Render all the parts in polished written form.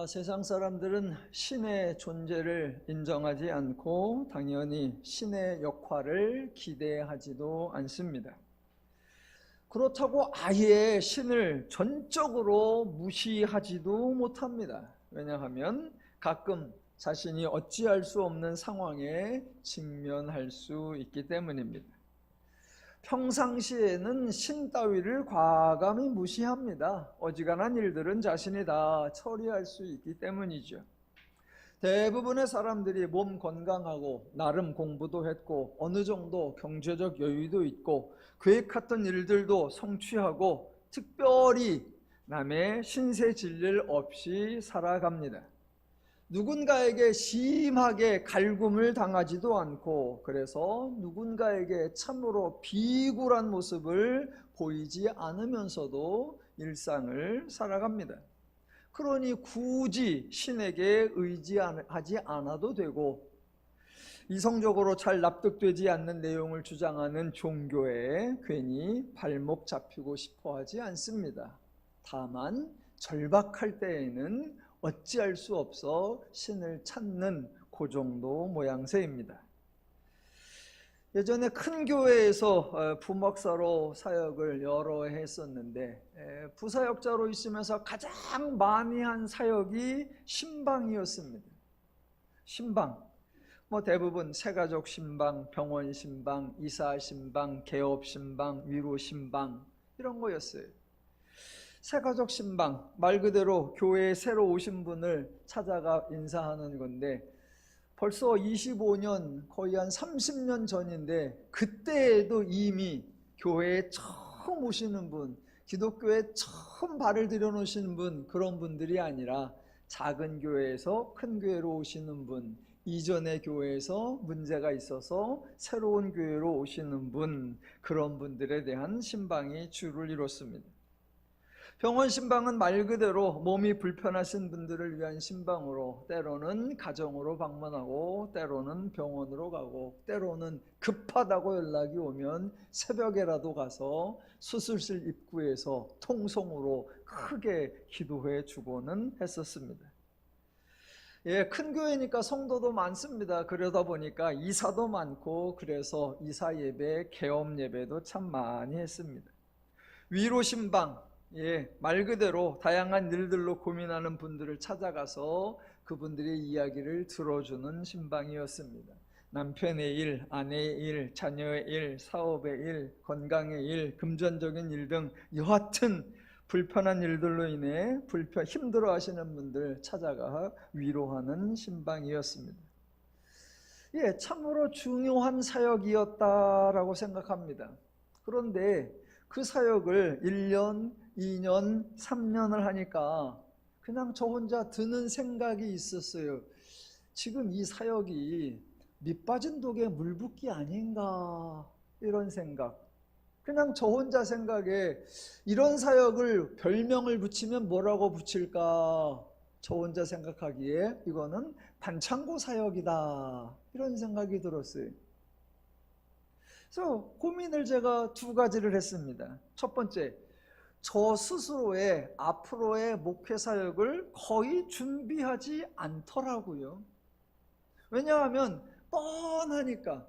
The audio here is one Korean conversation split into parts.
세상 사람들은 신의 존재를 인정하지 않고 당연히 신의 역할을 기대하지도 않습니다. 그렇다고 아예 신을 전적으로 무시하지도 못합니다. 왜냐하면 가끔 자신이 어찌할 수 없는 상황에 직면할 수 있기 때문입니다. 평상시에는 신 따위를 과감히 무시합니다. 어지간한 일들은 자신이 다 처리할 수 있기 때문이죠. 대부분의 사람들이 몸 건강하고 나름 공부도 했고 어느 정도 경제적 여유도 있고 계획했던 일들도 성취하고 특별히 남의 신세 질 일 없이 살아갑니다. 누군가에게 심하게 갈굼을 당하지도 않고 그래서 누군가에게 참으로 비굴한 모습을 보이지 않으면서도 일상을 살아갑니다. 그러니 굳이 신에게 의지하지 않아도 되고 이성적으로 잘 납득되지 않는 내용을 주장하는 종교에 괜히 발목 잡히고 싶어 하지 않습니다. 다만 절박할 때에는 어찌할 수 없어 신을 찾는 그 정도 모양새입니다. 예전에 큰 교회에서 부목사로 사역을 여러 해 했었는데 부사역자로 있으면서 가장 많이 한 사역이 신방이었습니다. 신방, 대부분 새가족 신방, 병원 신방, 이사 신방, 개업 신방, 위로 신방 이런 거였어요. 새가족 신방, 말 그대로 교회에 새로 오신 분을 찾아가 인사하는 건데 벌써 25년, 거의 한 30년 전인데 그때에도 이미 교회에 처음 오시는 분, 기독교에 처음 발을 들여놓으시는 분, 그런 분들이 아니라 작은 교회에서 큰 교회로 오시는 분, 이전의 교회에서 문제가 있어서 새로운 교회로 오시는 분, 그런 분들에 대한 신방이 주를 이뤘습니다. 병원 신방은 말 그대로 몸이 불편하신 분들을 위한 신방으로 때로는 가정으로 방문하고 때로는 병원으로 가고 때로는 급하다고 연락이 오면 새벽에라도 가서 수술실 입구에서 통성으로 크게 기도해 주고는 했었습니다. 큰 교회니까 성도도 많습니다. 그러다 보니까 이사도 많고 그래서 이사 예배, 개업 예배도 참 많이 했습니다. 위로 신방, 말 그대로 다양한 일들로 고민하는 분들을 찾아가서 그분들의 이야기를 들어주는 신방이었습니다. 남편의 일, 아내의 일, 자녀의 일, 사업의 일, 건강의 일, 금전적인 일 등 여하튼 불편한 일들로 인해 힘들어하시는 분들 찾아가 위로하는 신방이었습니다. 참으로 중요한 사역이었다라고 생각합니다. 그런데 그 사역을 1년, 2년, 3년을 하니까 그냥 저 혼자 드는 생각이 있었어요. 지금 이 사역이 밑빠진 독에 물 붓기 아닌가, 이런 생각. 그냥 저 혼자 생각에 이런 사역을 별명을 붙이면 뭐라고 붙일까, 저 혼자 생각하기에 이거는 반창고 사역이다, 이런 생각이 들었어요. 그래서 고민을 제가 두 가지를 했습니다. 첫 번째, 저 스스로의 앞으로의 목회 사역을 거의 준비하지 않더라고요. 왜냐하면 뻔하니까.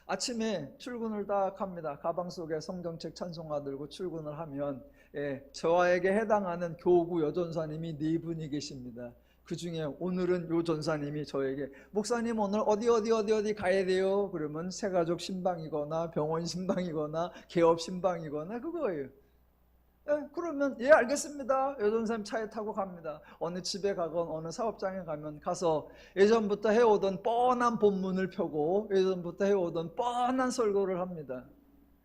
아침에 출근을 딱 합니다. 가방 속에 성경책 찬송가 들고 출근을 하면 저에게 해당하는 교구 여전사님이 4분이 계십니다. 그 중에 오늘은 요 전사님이 저에게 목사님 오늘 어디 가야 돼요? 그러면 새가족 신방이거나 병원 신방이거나 개업 신방이거나 그거예요. 그러면 알겠습니다. 여전사님 차에 타고 갑니다. 어느 집에 가건 어느 사업장에 가면 가서 예전부터 해오던 뻔한 본문을 펴고 예전부터 해오던 뻔한 설교를 합니다.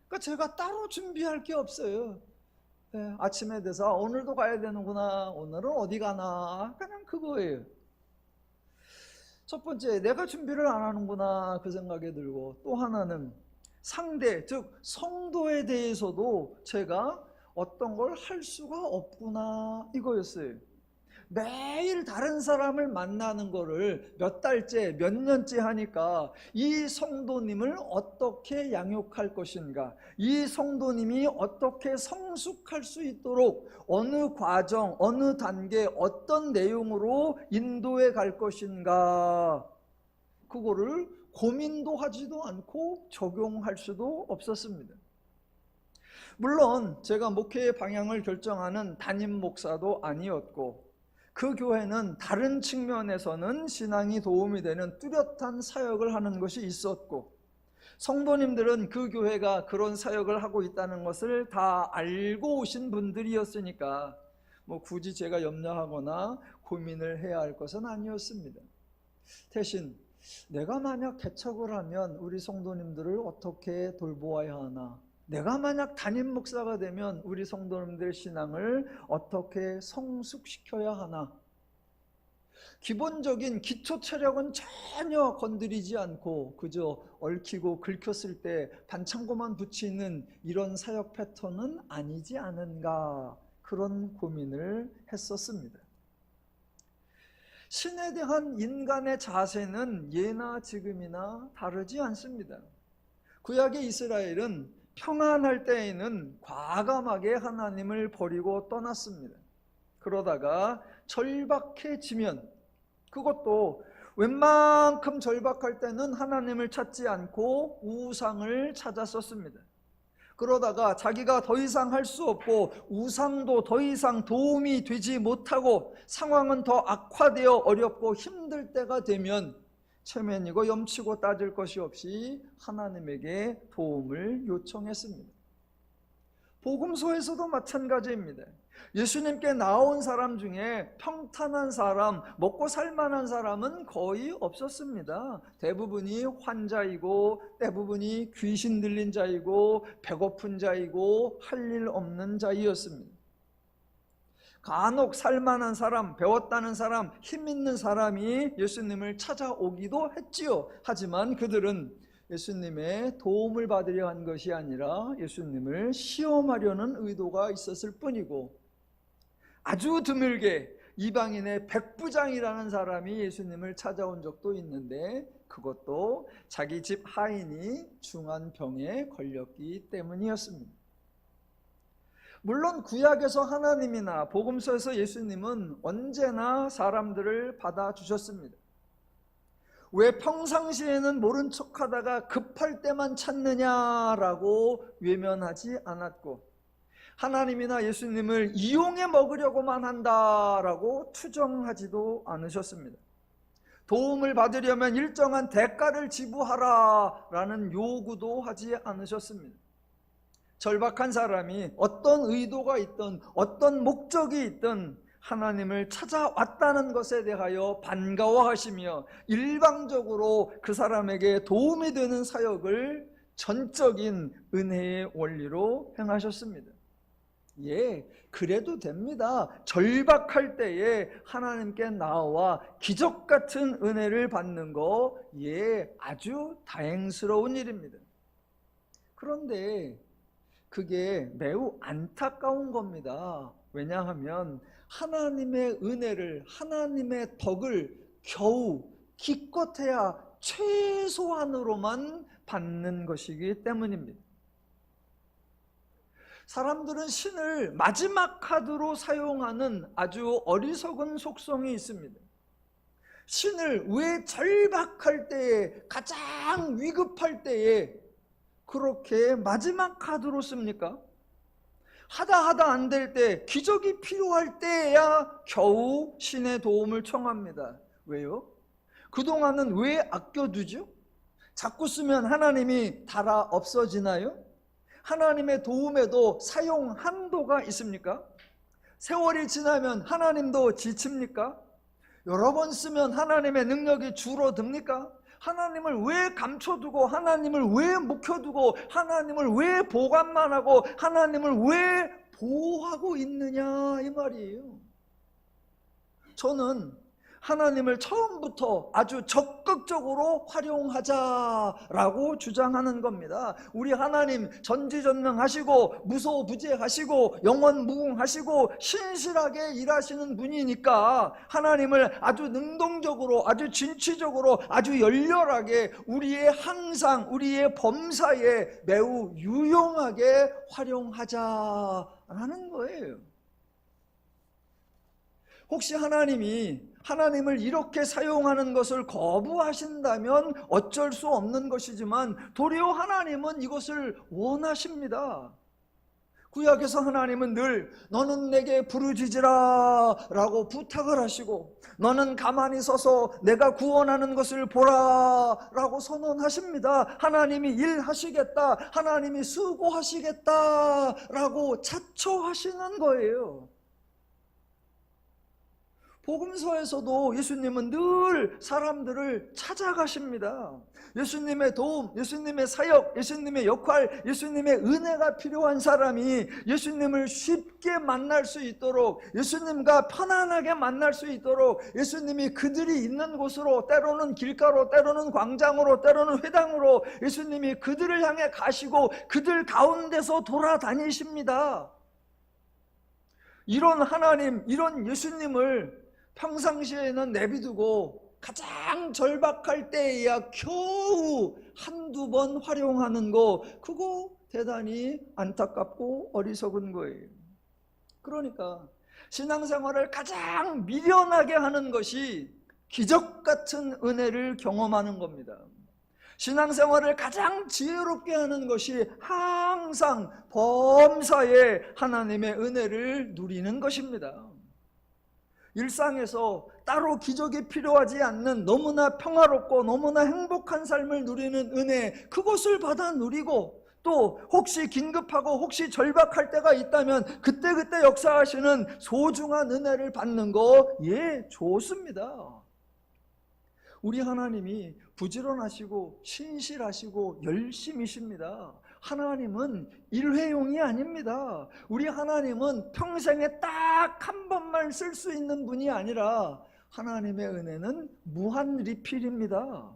그러니까 제가 따로 준비할 게 없어요. 아침에 돼서 오늘도 가야 되는구나, 오늘은 어디 가나, 그냥 그거예요. 첫 번째, 내가 준비를 안 하는구나, 그 생각이 들고, 또 하나는 상대, 즉 성도에 대해서도 제가 어떤 걸 할 수가 없구나, 이거였어요. 매일 다른 사람을 만나는 거를 몇 달째, 몇 년째 하니까 이 성도님을 어떻게 양육할 것인가, 이 성도님이 어떻게 성숙할 수 있도록 어느 과정, 어느 단계, 어떤 내용으로 인도해 갈 것인가, 그거를 고민도 하지도 않고 적용할 수도 없었습니다. 물론 제가 목회의 방향을 결정하는 담임 목사도 아니었고, 그 교회는 다른 측면에서는 신앙이 도움이 되는 뚜렷한 사역을 하는 것이 있었고, 성도님들은 그 교회가 그런 사역을 하고 있다는 것을 다 알고 오신 분들이었으니까 굳이 제가 염려하거나 고민을 해야 할 것은 아니었습니다. 대신 내가 만약 개척을 하면 우리 성도님들을 어떻게 돌보아야 하나, 내가 만약 담임 목사가 되면 우리 성도님들의 신앙을 어떻게 성숙시켜야 하나, 기본적인 기초 체력은 전혀 건드리지 않고 그저 얽히고 긁혔을 때 반창고만 붙이는 이런 사역 패턴은 아니지 않은가, 그런 고민을 했었습니다. 신에 대한 인간의 자세는 예나 지금이나 다르지 않습니다. 구약의 이스라엘은 평안할 때에는 과감하게 하나님을 버리고 떠났습니다. 그러다가 절박해지면, 그것도 웬만큼 절박할 때는 하나님을 찾지 않고 우상을 찾았었습니다. 그러다가 자기가 더 이상 할 수 없고 우상도 더 이상 도움이 되지 못하고 상황은 더 악화되어 어렵고 힘들 때가 되면 체면이고 염치고 따질 것이 없이 하나님에게 도움을 요청했습니다. 복음서에서도 마찬가지입니다. 예수님께 나온 사람 중에 평탄한 사람, 먹고 살만한 사람은 거의 없었습니다. 대부분이 환자이고, 대부분이 귀신 들린 자이고, 배고픈 자이고, 할 일 없는 자이었습니다. 간혹 살만한 사람, 배웠다는 사람, 힘 있는 사람이 예수님을 찾아오기도 했지요. 하지만 그들은 예수님의 도움을 받으려 한 것이 아니라 예수님을 시험하려는 의도가 있었을 뿐이고, 아주 드물게 이방인의 백부장이라는 사람이 예수님을 찾아온 적도 있는데, 그것도 자기 집 하인이 중한 병에 걸렸기 때문이었습니다. 물론 구약에서 하나님이나 복음서에서 예수님은 언제나 사람들을 받아주셨습니다. 왜 평상시에는 모른 척하다가 급할 때만 찾느냐라고 외면하지 않았고, 하나님이나 예수님을 이용해 먹으려고만 한다라고 투정하지도 않으셨습니다. 도움을 받으려면 일정한 대가를 지불하라라는 요구도 하지 않으셨습니다. 절박한 사람이 어떤 의도가 있든 어떤 목적이 있든 하나님을 찾아왔다는 것에 대하여 반가워하시며 일방적으로 그 사람에게 도움이 되는 사역을 전적인 은혜의 원리로 행하셨습니다. 예, 그래도 됩니다. 절박할 때에 하나님께 나와 기적 같은 은혜를 받는 거, 예, 아주 다행스러운 일입니다. 그런데 그게 매우 안타까운 겁니다. 왜냐하면 하나님의 은혜를, 하나님의 덕을 겨우 기껏해야 최소한으로만 받는 것이기 때문입니다. 사람들은 신을 마지막 카드로 사용하는 아주 어리석은 속성이 있습니다. 신을 왜 절박할 때에, 가장 위급할 때에 그렇게 마지막 카드로 씁니까? 하다 안 될 때, 기적이 필요할 때야 겨우 신의 도움을 청합니다. 왜요? 그동안은 왜 아껴두죠? 자꾸 쓰면 하나님이 달아 없어지나요? 하나님의 도움에도 사용 한도가 있습니까? 세월이 지나면 하나님도 지칩니까? 여러 번 쓰면 하나님의 능력이 줄어듭니까? 하나님을 왜 감춰두고, 하나님을 왜 묵혀두고, 하나님을 왜 보관만 하고, 하나님을 왜 보호하고 있느냐, 이 말이에요. 저는 하나님을 처음부터 아주 적극적으로 활용하자라고 주장하는 겁니다. 우리 하나님 전지전능하시고 무소부재하시고 영원무궁하시고 신실하게 일하시는 분이니까 하나님을 아주 능동적으로, 아주 진취적으로, 아주 열렬하게 우리의 항상, 우리의 범사에 매우 유용하게 활용하자라는 거예요. 혹시 하나님을 이렇게 사용하는 것을 거부하신다면 어쩔 수 없는 것이지만 도리어 하나님은 이것을 원하십니다. 구약에서 하나님은 늘 너는 내게 부르짖으라 라고 부탁을 하시고 너는 가만히 서서 내가 구원하는 것을 보라 라고 선언하십니다. 하나님이 일하시겠다, 하나님이 수고하시겠다 라고 자처하시는 거예요. 복음서에서도 예수님은 늘 사람들을 찾아가십니다. 예수님의 도움, 예수님의 사역, 예수님의 역할, 예수님의 은혜가 필요한 사람이 예수님을 쉽게 만날 수 있도록, 예수님과 편안하게 만날 수 있도록 예수님이 그들이 있는 곳으로, 때로는 길가로, 때로는 광장으로, 때로는 회당으로 예수님이 그들을 향해 가시고 그들 가운데서 돌아다니십니다. 이런 하나님, 이런 예수님을 평상시에는 내비두고 가장 절박할 때에야 겨우 한두 번 활용하는 거, 그거 대단히 안타깝고 어리석은 거예요. 그러니까 신앙생활을 가장 미련하게 하는 것이 기적 같은 은혜를 경험하는 겁니다. 신앙생활을 가장 지혜롭게 하는 것이 항상 범사에 하나님의 은혜를 누리는 것입니다. 일상에서 따로 기적이 필요하지 않는 너무나 평화롭고 너무나 행복한 삶을 누리는 은혜, 그것을 받아 누리고, 또 혹시 긴급하고 혹시 절박할 때가 있다면 그때그때 역사하시는 소중한 은혜를 받는 거, 예, 좋습니다. 우리 하나님이 부지런하시고 신실하시고 열심이십니다. 하나님은 일회용이 아닙니다. 우리 하나님은 평생에 딱 한 번만 쓸 수 있는 분이 아니라 하나님의 은혜는 무한 리필입니다.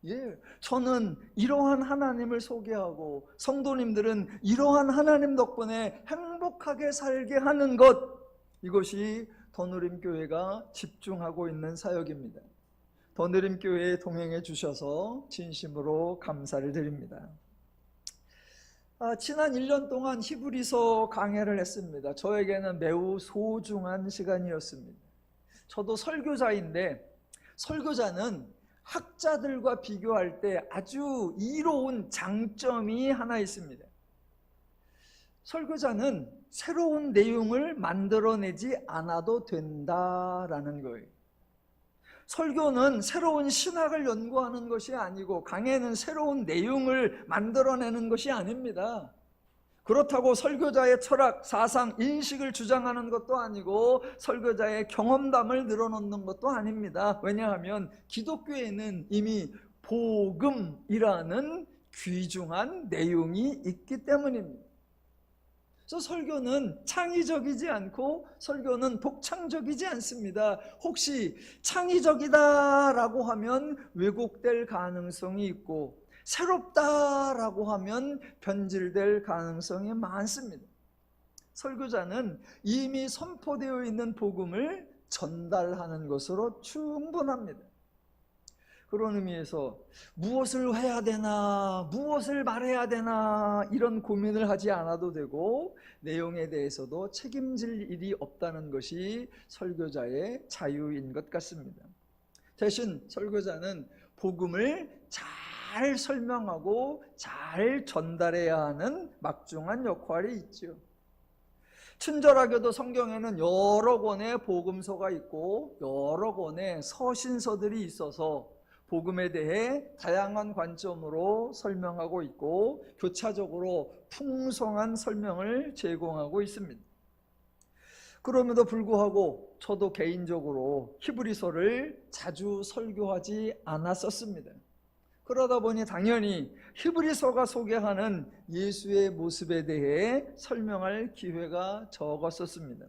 예, 저는 이러한 하나님을 소개하고 성도님들은 이러한 하나님 덕분에 행복하게 살게 하는 것, 이것이 더누림교회가 집중하고 있는 사역입니다. 더누림교회에 동행해 주셔서 진심으로 감사를 드립니다. 지난 1년 동안 히브리서 강해를 했습니다. 저에게는 매우 소중한 시간이었습니다. 저도 설교자인데, 설교자는 학자들과 비교할 때 아주 이로운 장점이 하나 있습니다. 설교자는 새로운 내용을 만들어내지 않아도 된다라는 거예요. 설교는 새로운 신학을 연구하는 것이 아니고, 강해는 새로운 내용을 만들어내는 것이 아닙니다. 그렇다고 설교자의 철학, 사상, 인식을 주장하는 것도 아니고 설교자의 경험담을 늘어놓는 것도 아닙니다. 왜냐하면 기독교에는 이미 복음이라는 귀중한 내용이 있기 때문입니다. 그래서 설교는 창의적이지 않고 설교는 독창적이지 않습니다. 혹시 창의적이다라고 하면 왜곡될 가능성이 있고, 새롭다라고 하면 변질될 가능성이 많습니다. 설교자는 이미 선포되어 있는 복음을 전달하는 것으로 충분합니다. 그런 의미에서 무엇을 해야 되나, 무엇을 말해야 되나 이런 고민을 하지 않아도 되고, 내용에 대해서도 책임질 일이 없다는 것이 설교자의 자유인 것 같습니다. 대신 설교자는 복음을 잘 설명하고 잘 전달해야 하는 막중한 역할이 있죠. 친절하게도 성경에는 여러 권의 복음서가 있고 여러 권의 서신서들이 있어서 복음에 대해 다양한 관점으로 설명하고 있고 교차적으로 풍성한 설명을 제공하고 있습니다. 그럼에도 불구하고 저도 개인적으로 히브리서를 자주 설교하지 않았었습니다. 그러다 보니 당연히 히브리서가 소개하는 예수의 모습에 대해 설명할 기회가 적었었습니다.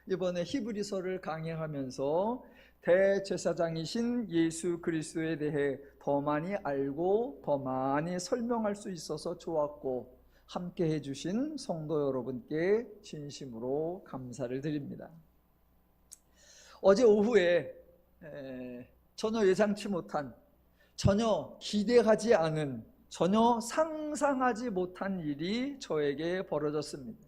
이번에 히브리서를 강의하면서 대제사장이신 예수 그리스도에 대해 더 많이 알고 더 많이 설명할 수 있어서 좋았고, 함께 해주신 성도 여러분께 진심으로 감사를 드립니다. 어제 오후에 전혀 예상치 못한, 전혀 기대하지 않은, 전혀 상상하지 못한 일이 저에게 벌어졌습니다.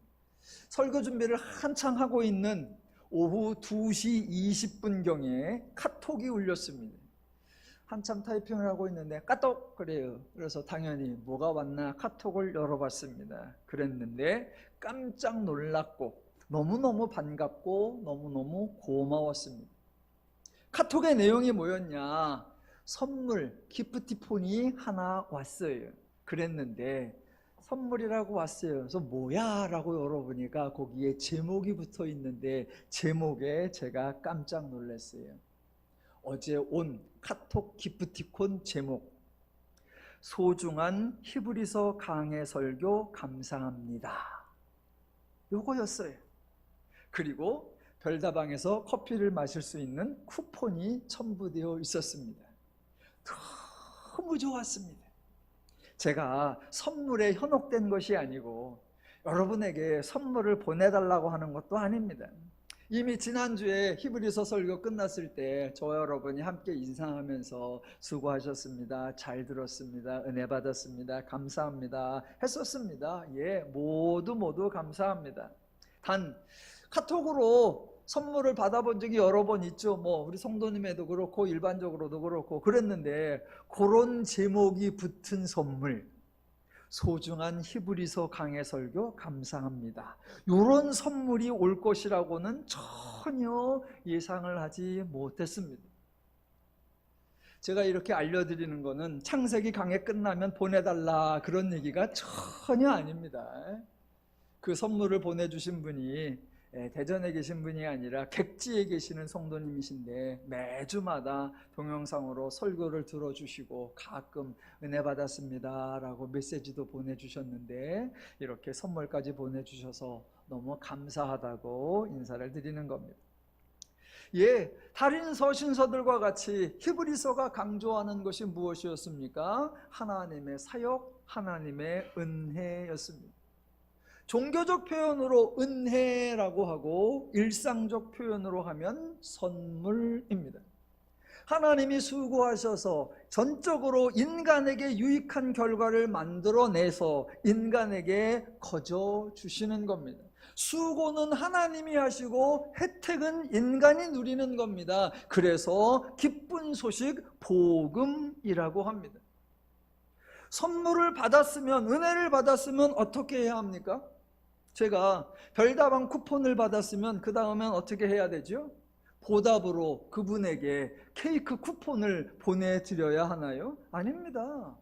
설교 준비를 한창 하고 있는 오후 2시 20분경에 카톡이 울렸습니다. 한참 타이핑을 하고 있는데 카톡 그래요. 그래서 당연히 뭐가 왔나 카톡을 열어봤습니다. 그랬는데 깜짝 놀랐고 너무너무 반갑고 너무너무 고마웠습니다. 카톡의 내용이 뭐였냐? 선물, 기프티폰이 하나 왔어요. 그랬는데 선물이라고 왔어요. 그래서 뭐야? 라고 열어보니까 거기에 제목이 붙어 있는데 제목에 제가 깜짝 놀랐어요. 어제 온 카톡 기프티콘 제목, 소중한 히브리서 강해 설교 감사합니다. 요거였어요. 그리고 별다방에서 커피를 마실 수 있는 쿠폰이 첨부되어 있었습니다. 너무 좋았습니다. 제가 선물에 현혹된 것이 아니고 여러분에게 선물을 보내달라고 하는 것도 아닙니다. 이미 지난주에 히브리서 설교 끝났을 때 저와 여러분이 함께 인사하면서 수고하셨습니다, 잘 들었습니다, 은혜 받았습니다, 감사합니다 했었습니다. 예, 모두 감사합니다. 단 카톡으로 선물을 받아본 적이 여러 번 있죠. 우리 성도님에도 그렇고 일반적으로도 그렇고 그랬는데, 그런 제목이 붙은 선물, 소중한 히브리서 강해 설교 감사합니다, 이런 선물이 올 것이라고는 전혀 예상을 하지 못했습니다. 제가 이렇게 알려드리는 거는 창세기 강해 끝나면 보내달라 그런 얘기가 전혀 아닙니다. 그 선물을 보내주신 분이 대전에 계신 분이 아니라 객지에 계시는 성도님이신데 매주마다 동영상으로 설교를 들어주시고 가끔 은혜 받았습니다 라고 메시지도 보내주셨는데, 이렇게 선물까지 보내주셔서 너무 감사하다고 인사를 드리는 겁니다. 예, 다른 서신서들과 같이 히브리서가 강조하는 것이 무엇이었습니까? 하나님의 사역, 하나님의 은혜였습니다. 종교적 표현으로 은혜라고 하고 일상적 표현으로 하면 선물입니다. 하나님이 수고하셔서 전적으로 인간에게 유익한 결과를 만들어내서 인간에게 거저 주시는 겁니다. 수고는 하나님이 하시고 혜택은 인간이 누리는 겁니다. 그래서 기쁜 소식, 복음이라고 합니다. 선물을 받았으면, 은혜를 받았으면 어떻게 해야 합니까? 제가 별다방 쿠폰을 받았으면 그 다음엔 어떻게 해야 되죠? 보답으로 그분에게 케이크 쿠폰을 보내드려야 하나요? 아닙니다.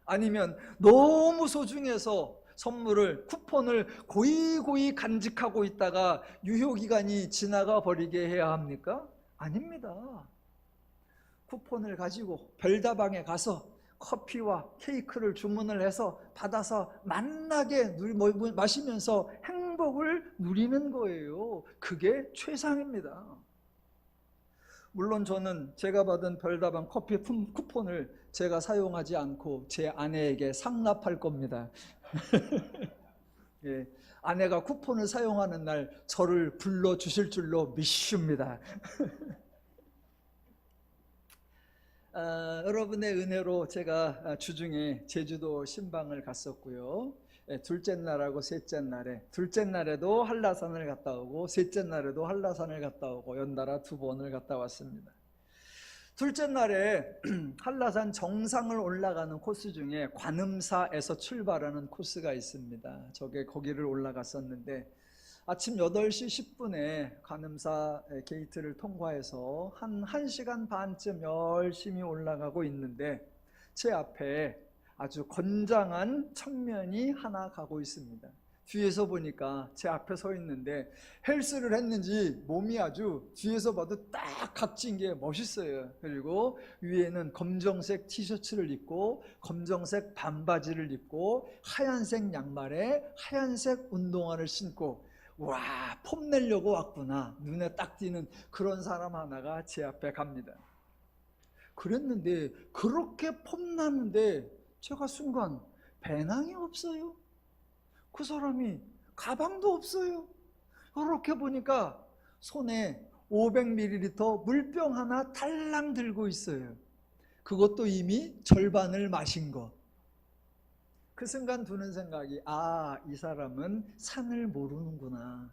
아니면 너무 소중해서 선물을, 쿠폰을 고이고이 간직하고 있다가 유효기간이 지나가 버리게 해야 합니까? 아닙니다. 쿠폰을 가지고 별다방에 가서 커피와 케이크를 주문을 해서 받아서 만나게 마시면서 행복을 누리는 거예요. 그게 최상입니다. 물론 저는 제가 받은 별다방 커피 쿠폰을 제가 사용하지 않고 제 아내에게 상납할 겁니다. 예, 아내가 쿠폰을 사용하는 날 저를 불러주실 줄로 믿습니다. 여러분의 은혜로 제가 주중에 제주도 신방을 갔었고요. 둘째 날하고 셋째 날에, 둘째 날에도 한라산을 갔다 오고 셋째 날에도 한라산을 갔다 오고 연달아 2번을 갔다 왔습니다. 둘째 날에 한라산 정상을 올라가는 코스 중에 관음사에서 출발하는 코스가 있습니다. 거기를 올라갔었는데 아침 8시 10분에 관음사 게이트를 통과해서 한 1시간 반쯤 열심히 올라가고 있는데 제 앞에 아주 건장한 청년이 하나 가고 있습니다. 뒤에서 보니까 제 앞에 서 있는데 헬스를 했는지 몸이 아주 뒤에서 봐도 딱 각진 게 멋있어요. 그리고 위에는 검정색 티셔츠를 입고 검정색 반바지를 입고 하얀색 양말에 하얀색 운동화를 신고 와, 폼내려고 왔구나. 눈에 딱 띄는 그런 사람 하나가 제 앞에 갑니다. 그랬는데 그렇게 폼나는데 제가 순간 배낭이 없어요. 그 사람이 가방도 없어요. 이렇게 보니까 손에 500ml 물병 하나 달랑 들고 있어요. 그것도 이미 절반을 마신 거. 그 순간 드는 생각이, 아, 이 사람은 산을 모르는구나.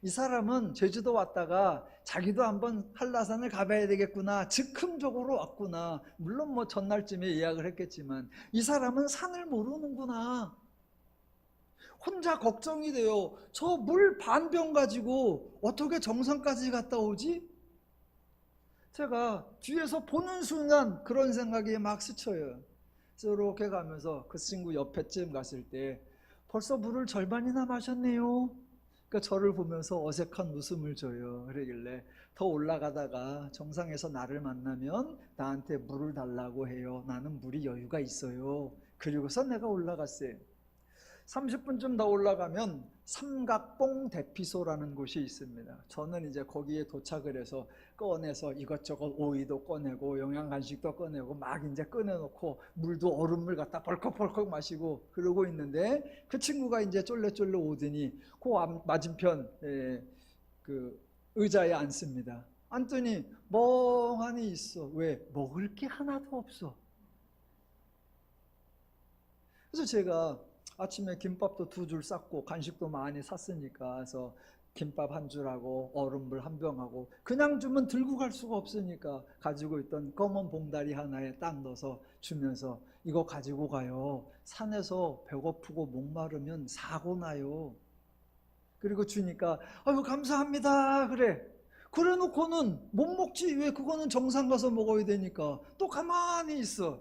이 사람은 제주도 왔다가 자기도 한번 한라산을 가봐야 되겠구나. 즉흥적으로 왔구나. 물론 뭐 전날쯤에 예약을 했겠지만 이 사람은 산을 모르는구나. 혼자 걱정이 돼요. 저 물 반병 가지고 어떻게 정상까지 갔다 오지? 제가 뒤에서 보는 순간 그런 생각이 막 스쳐요. 이렇게 가면서 그 친구 옆에쯤 갔을 때 벌써 물을 절반이나 마셨네요. 그러니까 저를 보면서 어색한 웃음을 줘요. 그러길래 더 올라가다가 정상에서 나를 만나면 나한테 물을 달라고 해요. 나는 물이 여유가 있어요. 그리고서 내가 올라갔어요. 30분쯤 더 올라가면 삼각봉 대피소라는 곳이 있습니다. 저는 이제 거기에 도착을 해서 꺼내서 이것저것 오이도 꺼내고 영양간식도 꺼내고 막 이제 꺼내놓고 물도 얼음물 갖다 벌컥벌컥 마시고 그러고 있는데 그 친구가 이제 쫄래쫄래 오더니 그 맞은편 그 의자에 앉습니다. 앉더니 멍하니 있어. 왜? 먹을 게 하나도 없어. 그래서 제가 아침에 김밥도 2줄 쌌고 간식도 많이 샀으니까 그래서 김밥 1줄하고 얼음물 1병하고 그냥 주면 들고 갈 수가 없으니까 가지고 있던 검은 봉다리 하나에 딱 넣어서 주면서 이거 가지고 가요. 산에서 배고프고 목마르면 사고 나요. 그리고 주니까 아유 감사합니다 그래. 그래 놓고는 못 먹지. 왜? 그거는 정상 가서 먹어야 되니까. 또 가만히 있어.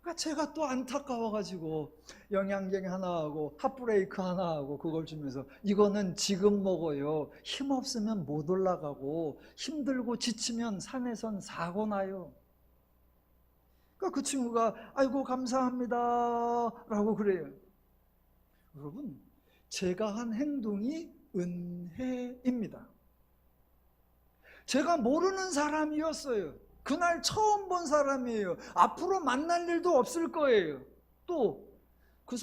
그러니까 제가 또 안타까워가지고 영양갱 하나 하고 핫브레이크 하나 하고 그걸 주면서 이거는 지금 먹어요. 힘 없으면 못 올라가고 힘들고 지치면 산에선 사고 나요. 그러니까 그 친구가 아이고 감사합니다 라고 그래요. 여러분, 제가 한 행동이 은혜입니다. 제가 모르는 사람이었어요. 그날 처음 본 사람이에요. 앞으로 만날 일도 없을 거예요. 또 그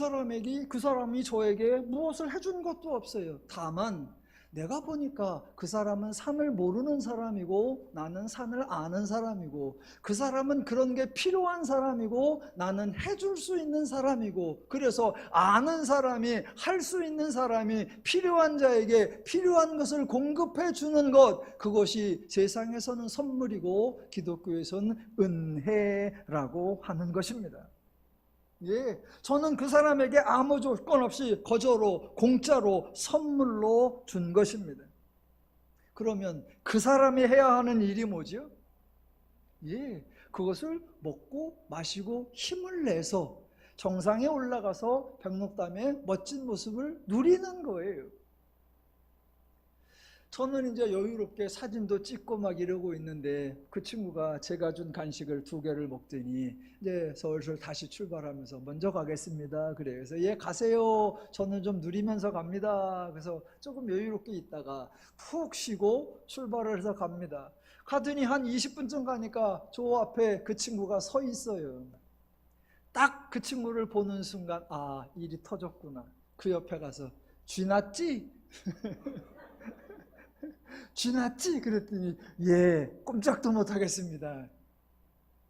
사람이 저에게 무엇을 해준 것도 없어요. 다만 내가 보니까 그 사람은 산을 모르는 사람이고 나는 산을 아는 사람이고 그 사람은 그런 게 필요한 사람이고 나는 해줄 수 있는 사람이고 그래서 아는 사람이 할 수 있는 사람이 필요한 자에게 필요한 것을 공급해 주는 것 그것이 세상에서는 선물이고 기독교에서는 은혜라고 하는 것입니다. 예, 저는 그 사람에게 아무 조건 없이 거저로 공짜로 선물로 준 것입니다. 그러면 그 사람이 해야 하는 일이 뭐죠? 예, 그것을 먹고 마시고 힘을 내서 정상에 올라가서 백록담의 멋진 모습을 누리는 거예요. 저는 이제 여유롭게 사진도 찍고 막 이러고 있는데 그 친구가 제가 준 간식을 2개를 먹더니 이제 슬슬 다시 출발하면서 먼저 가겠습니다. 그래요. 그래서 예 가세요. 저는 좀 누리면서 갑니다. 그래서 조금 여유롭게 있다가 푹 쉬고 출발을 해서 갑니다. 가더니 한 20분쯤 가니까 저 앞에 그 친구가 서 있어요. 딱 그 친구를 보는 순간 아 일이 터졌구나. 그 옆에 가서 쥐났지? 쥐났지? 그랬더니 예 꼼짝도 못하겠습니다.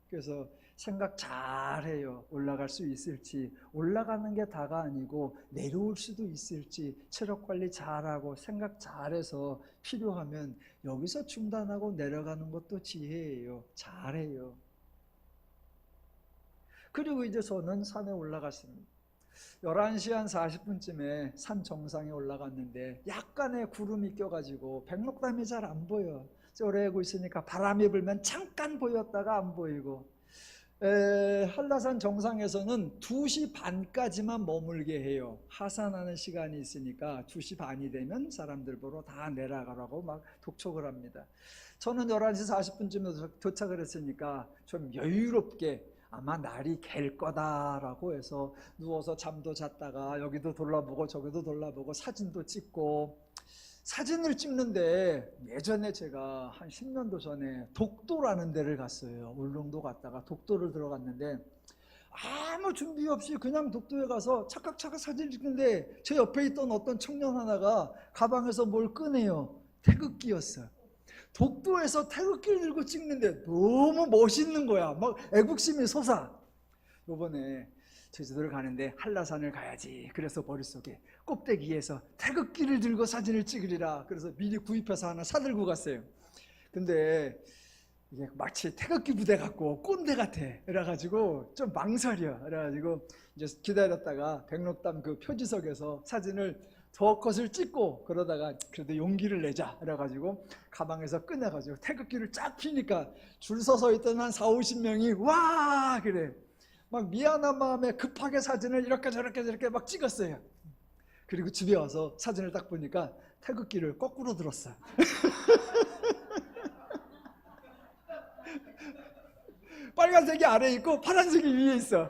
그래서 생각 잘해요. 올라갈 수 있을지 올라가는 게 다가 아니고 내려올 수도 있을지 체력관리 잘하고 생각 잘해서 필요하면 여기서 중단하고 내려가는 것도 지혜예요. 잘해요. 그리고 이제 저는 산에 올라갔습니다. 11시 한 40분쯤에 산 정상에 올라갔는데 약간의 구름이 껴가지고 백록담이 잘 안 보여. 오래하고 있으니까 바람이 불면 잠깐 보였다가 안 보이고 한라산 정상에서는 2시 반까지만 머물게 해요. 하산하는 시간이 있으니까 2시 반이 되면 사람들 보러 다 내려가라고 막 독촉을 합니다. 저는 11시 40분쯤에 도착을 했으니까 좀 여유롭게 아마 날이 갤 거다라고 해서 누워서 잠도 잤다가 여기도 돌아보고 저기도 돌아보고 사진도 찍고, 사진을 찍는데 예전에 제가 한 10년도 전에 독도라는 데를 갔어요. 울릉도 갔다가 독도를 들어갔는데 아무 준비 없이 그냥 독도에 가서 찰칵찰칵 사진 찍는데 제 옆에 있던 어떤 청년 하나가 가방에서 뭘 꺼내요. 태극기였어요. 독도에서 태극기를 들고 찍는데 너무 멋있는 거야. 막 애국심이 솟아. 요번에 제주도를 가는데 한라산을 가야지. 그래서 머릿속에 꼭대기에서 태극기를 들고 사진을 찍으리라. 그래서 미리 구입해서 하나 사들고 갔어요. 근데 이게 마치 태극기 부대 같고 꼰대 같아. 그래가지고 좀 망설여. 그래가지고 이제 기다렸다가 백록담 그 표지석에서 사진을 더 컷을 찍고 그러다가 그래도 용기를 내자. 그래가지고 가방에서 꺼내가지고 태극기를 쫙 피니까 줄 서서 있던 한 40-50명이 와! 그래. 막 미안한 마음에 급하게 사진을 이렇게 저렇게 막 찍었어요. 그리고 집에 와서 사진을 딱 보니까 태극기를 거꾸로 들었어요. 빨간색이 아래에 있고 파란색이 위에 있어.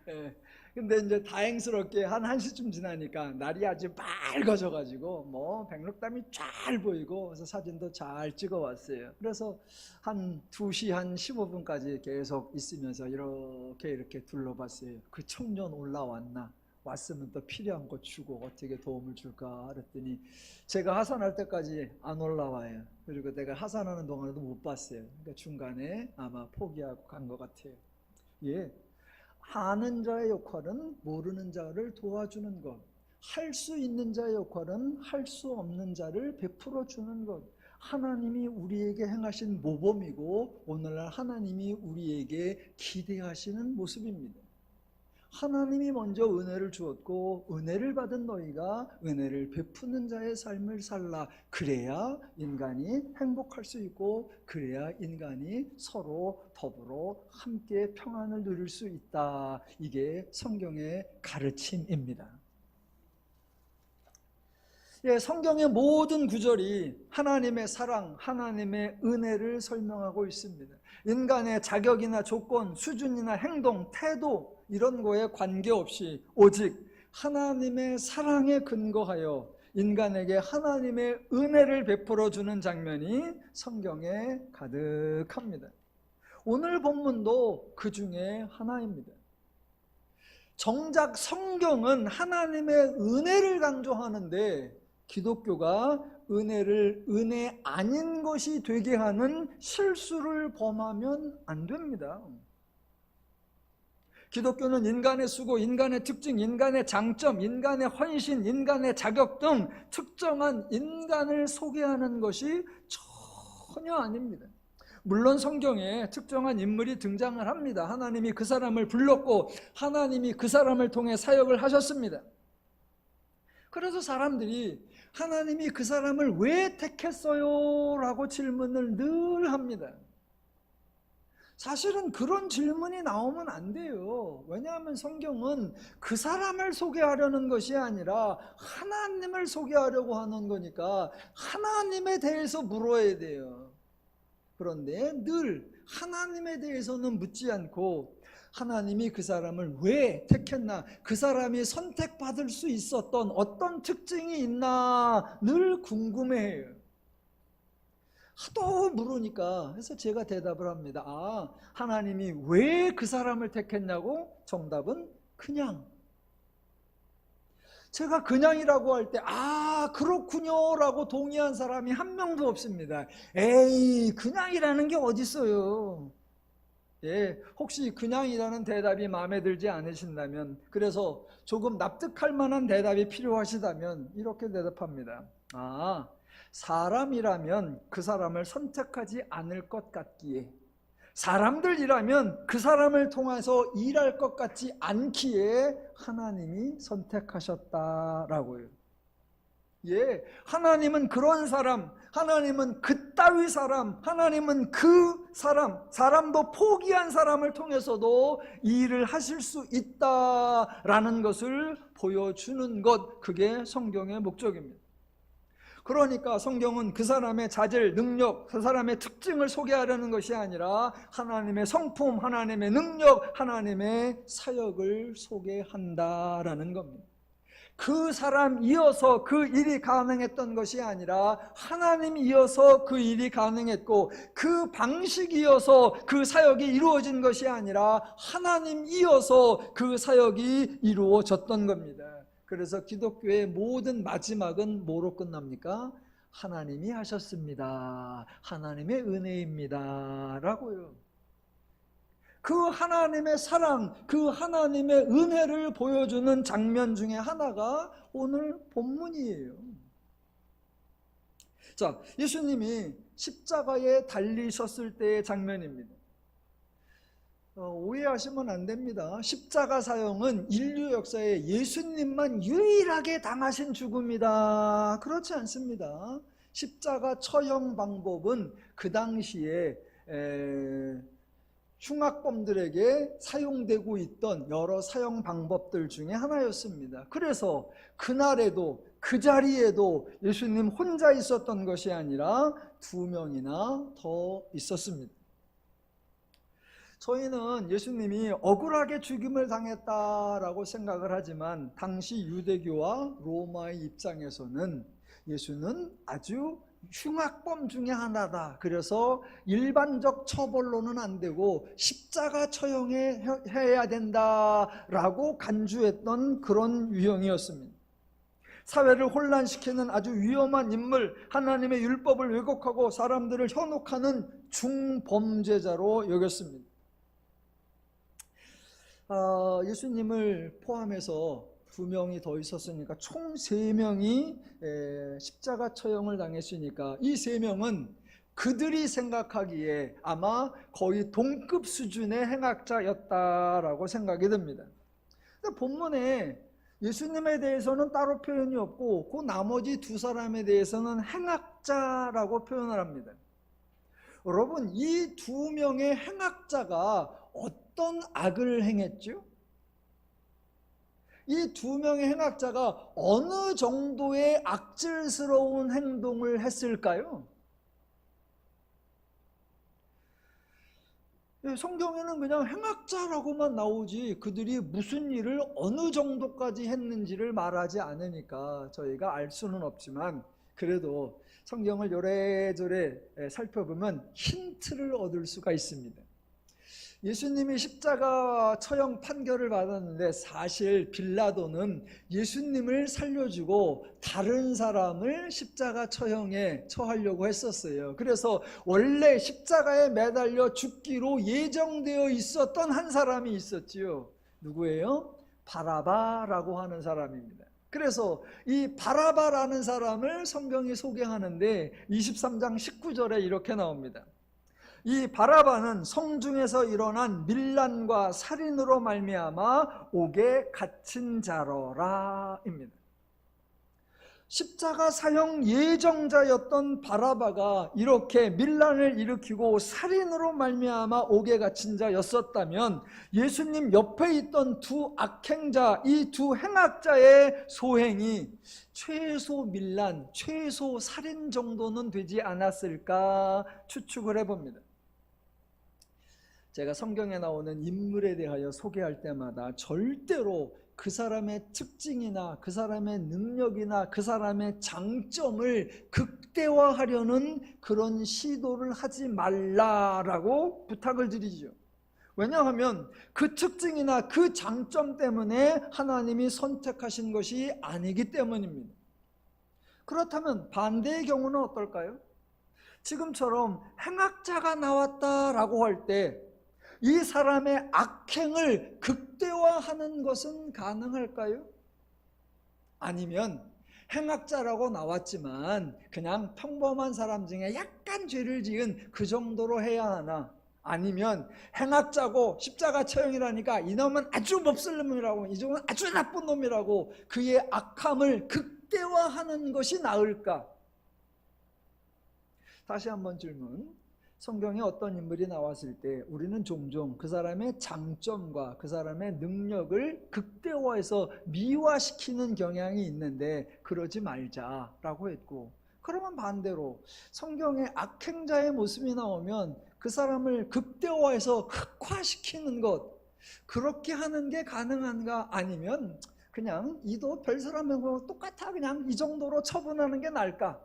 예. 근데 이제 다행스럽게 한 1시쯤 지나니까 날이 아주 맑아져가지고 뭐 백록담이 잘 보이고 그래서 사진도 잘 찍어 왔어요. 그래서 한 2시 한 15분까지 계속 있으면서 이렇게 둘러봤어요. 그 청년 올라왔나? 왔으면 또 필요한 거 주고 어떻게 도움을 줄까 그랬더니 제가 하산할 때까지 안 올라와요. 그리고 내가 하산하는 동안에도 못 봤어요. 그러니까 중간에 아마 포기하고 간 것 같아요. 예. 아는 자의 역할은 모르는 자를 도와주는 것, 할 수 있는 자의 역할은 할 수 없는 자를 베풀어 주는 것. 하나님이 우리에게 행하신 모범이고 오늘날 하나님이 우리에게 기대하시는 모습입니다. 하나님이 먼저 은혜를 주었고 은혜를 받은 너희가 은혜를 베푸는 자의 삶을 살라. 그래야 인간이 행복할 수 있고 그래야 인간이 서로 더불어 함께 평안을 누릴 수 있다. 이게 성경의 가르침입니다. 예, 성경의 모든 구절이 하나님의 사랑, 하나님의 은혜를 설명하고 있습니다. 인간의 자격이나 조건, 수준이나 행동, 태도 이런 거에 관계없이 오직 하나님의 사랑에 근거하여 인간에게 하나님의 은혜를 베풀어 주는 장면이 성경에 가득합니다. 오늘 본문도 그 중에 하나입니다. 정작 성경은 하나님의 은혜를 강조하는데 기독교가 은혜를 은혜 아닌 것이 되게 하는 실수를 범하면 안 됩니다. 기독교는 인간의 수고, 인간의 특징, 인간의 장점, 인간의 헌신, 인간의 자격 등 특정한 인간을 소개하는 것이 전혀 아닙니다. 물론 성경에 특정한 인물이 등장을 합니다. 하나님이 그 사람을 불렀고 하나님이 그 사람을 통해 사역을 하셨습니다. 그래서 사람들이 하나님이 그 사람을 왜 택했어요? 라고 질문을 늘 합니다. 사실은 그런 질문이 나오면 안 돼요. 왜냐하면 성경은 그 사람을 소개하려는 것이 아니라 하나님을 소개하려고 하는 거니까 하나님에 대해서 물어야 돼요. 그런데 늘 하나님에 대해서는 묻지 않고 하나님이 그 사람을 왜 택했나, 그 사람이 선택받을 수 있었던 어떤 특징이 있나 늘 궁금해해요. 하도 물으니까 그래서 제가 대답을 합니다. 아, 하나님이 왜 그 사람을 택했냐고? 정답은 그냥. 제가 그냥이라고 할 때 아 그렇군요 라고 동의한 사람이 한 명도 없습니다. 에이 그냥이라는 게 어디 있어요. 예, 혹시 그냥이라는 대답이 마음에 들지 않으신다면, 그래서 조금 납득할 만한 대답이 필요하시다면 이렇게 대답합니다. 아, 사람이라면 그 사람을 선택하지 않을 것 같기에, 사람들이라면 그 사람을 통해서 일할 것 같지 않기에 하나님이 선택하셨다라고요. 예, 하나님은 그런 사람, 하나님은 그따위 사람, 하나님은 그 사람, 사람도 포기한 사람을 통해서도 일을 하실 수 있다라는 것을 보여주는 것, 그게 성경의 목적입니다. 그러니까 성경은 그 사람의 자질, 능력, 그 사람의 특징을 소개하려는 것이 아니라 하나님의 성품, 하나님의 능력, 하나님의 사역을 소개한다라는 겁니다. 그 사람 이어서 그 일이 가능했던 것이 아니라 하나님 이어서 그 일이 가능했고, 그 방식 이어서 그 사역이 이루어진 것이 아니라 하나님 이어서 그 사역이 이루어졌던 겁니다. 그래서 기독교의 모든 마지막은 뭐로 끝납니까? 하나님이 하셨습니다. 하나님의 은혜입니다. 라고요. 그 하나님의 사랑, 그 하나님의 은혜를 보여주는 장면 중에 하나가 오늘 본문이에요. 자, 예수님이 십자가에 달리셨을 때의 장면입니다. 오해하시면 안 됩니다. 십자가 사형은 인류 역사에 예수님만 유일하게 당하신 죽음이다. 그렇지 않습니다. 십자가 처형 방법은 그 당시에 흉악범들에게 사용되고 있던 여러 사형 방법들 중에 하나였습니다. 그래서 그날에도 그 자리에도 예수님 혼자 있었던 것이 아니라 2명이나 더 있었습니다. 저희는 예수님이 억울하게 죽임을 당했다라고 생각을 하지만 당시 유대교와 로마의 입장에서는 예수는 아주 흉악범 중에 하나다. 그래서 일반적 처벌로는 안 되고 십자가 처형해야 된다라고 간주했던 그런 유형이었습니다. 사회를 혼란시키는 아주 위험한 인물, 하나님의 율법을 왜곡하고 사람들을 현혹하는 중범죄자로 여겼습니다. 예수님을 포함해서 2명이 더 있었으니까 총 3명이 십자가 처형을 당했으니까 이 3명은 그들이 생각하기에 아마 거의 동급 수준의 행악자였다라고 생각이 듭니다. 근데 본문에 예수님에 대해서는 따로 표현이 없고 그 나머지 2사람에 대해서는 행악자라고 표현을 합니다. 여러분, 이 2명의 행악자가 어떤 악을 행했죠? 이 2명의 행악자가 어느 정도의 악질스러운 행동을 했을까요? 성경에는 그냥 행악자라고만 나오지 그들이 무슨 일을 어느 정도까지 했는지를 말하지 않으니까 저희가 알 수는 없지만, 그래도 성경을 요래조래 살펴보면 힌트를 얻을 수가 있습니다. 예수님이 십자가 처형 판결을 받았는데 사실 빌라도는 예수님을 살려주고 다른 사람을 십자가 처형에 처하려고 했었어요. 그래서 원래 십자가에 매달려 죽기로 예정되어 있었던 한 사람이 있었지요. 누구예요? 바라바라고 하는 사람입니다. 그래서 이 바라바라는 사람을 성경이 소개하는데 23장 19절에 이렇게 나옵니다. 이 바라바는 성중에서 일어난 밀란과 살인으로 말미암아 옥에 갇힌 자로라입니다. 십자가 사형 예정자였던 바라바가 이렇게 밀란을 일으키고 살인으로 말미암아 옥에 갇힌 자였었다면 예수님 옆에 있던 2 악행자, 이 2 행악자의 소행이 최소 밀란, 최소 살인 정도는 되지 않았을까 추측을 해봅니다. 제가 성경에 나오는 인물에 대하여 소개할 때마다 절대로 그 사람의 특징이나 그 사람의 능력이나 그 사람의 장점을 극대화하려는 그런 시도를 하지 말라라고 부탁을 드리죠. 왜냐하면 그 특징이나 그 장점 때문에 하나님이 선택하신 것이 아니기 때문입니다. 그렇다면 반대의 경우는 어떨까요? 지금처럼 행악자가 나왔다라고 할 때 이 사람의 악행을 극대화하는 것은 가능할까요? 아니면 행악자라고 나왔지만 그냥 평범한 사람 중에 약간 죄를 지은 그 정도로 해야 하나? 아니면 행악자고 십자가 처형이라니까 이놈은 아주 몹쓸 놈이라고, 이놈은 아주 나쁜 놈이라고 그의 악함을 극대화하는 것이 나을까? 다시 한번 질문. 성경에 어떤 인물이 나왔을 때 우리는 종종 그 사람의 장점과 그 사람의 능력을 극대화해서 미화시키는 경향이 있는데 그러지 말자라고 했고, 그러면 반대로 성경에 악행자의 모습이 나오면 그 사람을 극대화해서 흑화시키는 것, 그렇게 하는 게 가능한가? 아니면 그냥 이도 별 사람하고 똑같아, 그냥 이 정도로 처분하는 게 나을까?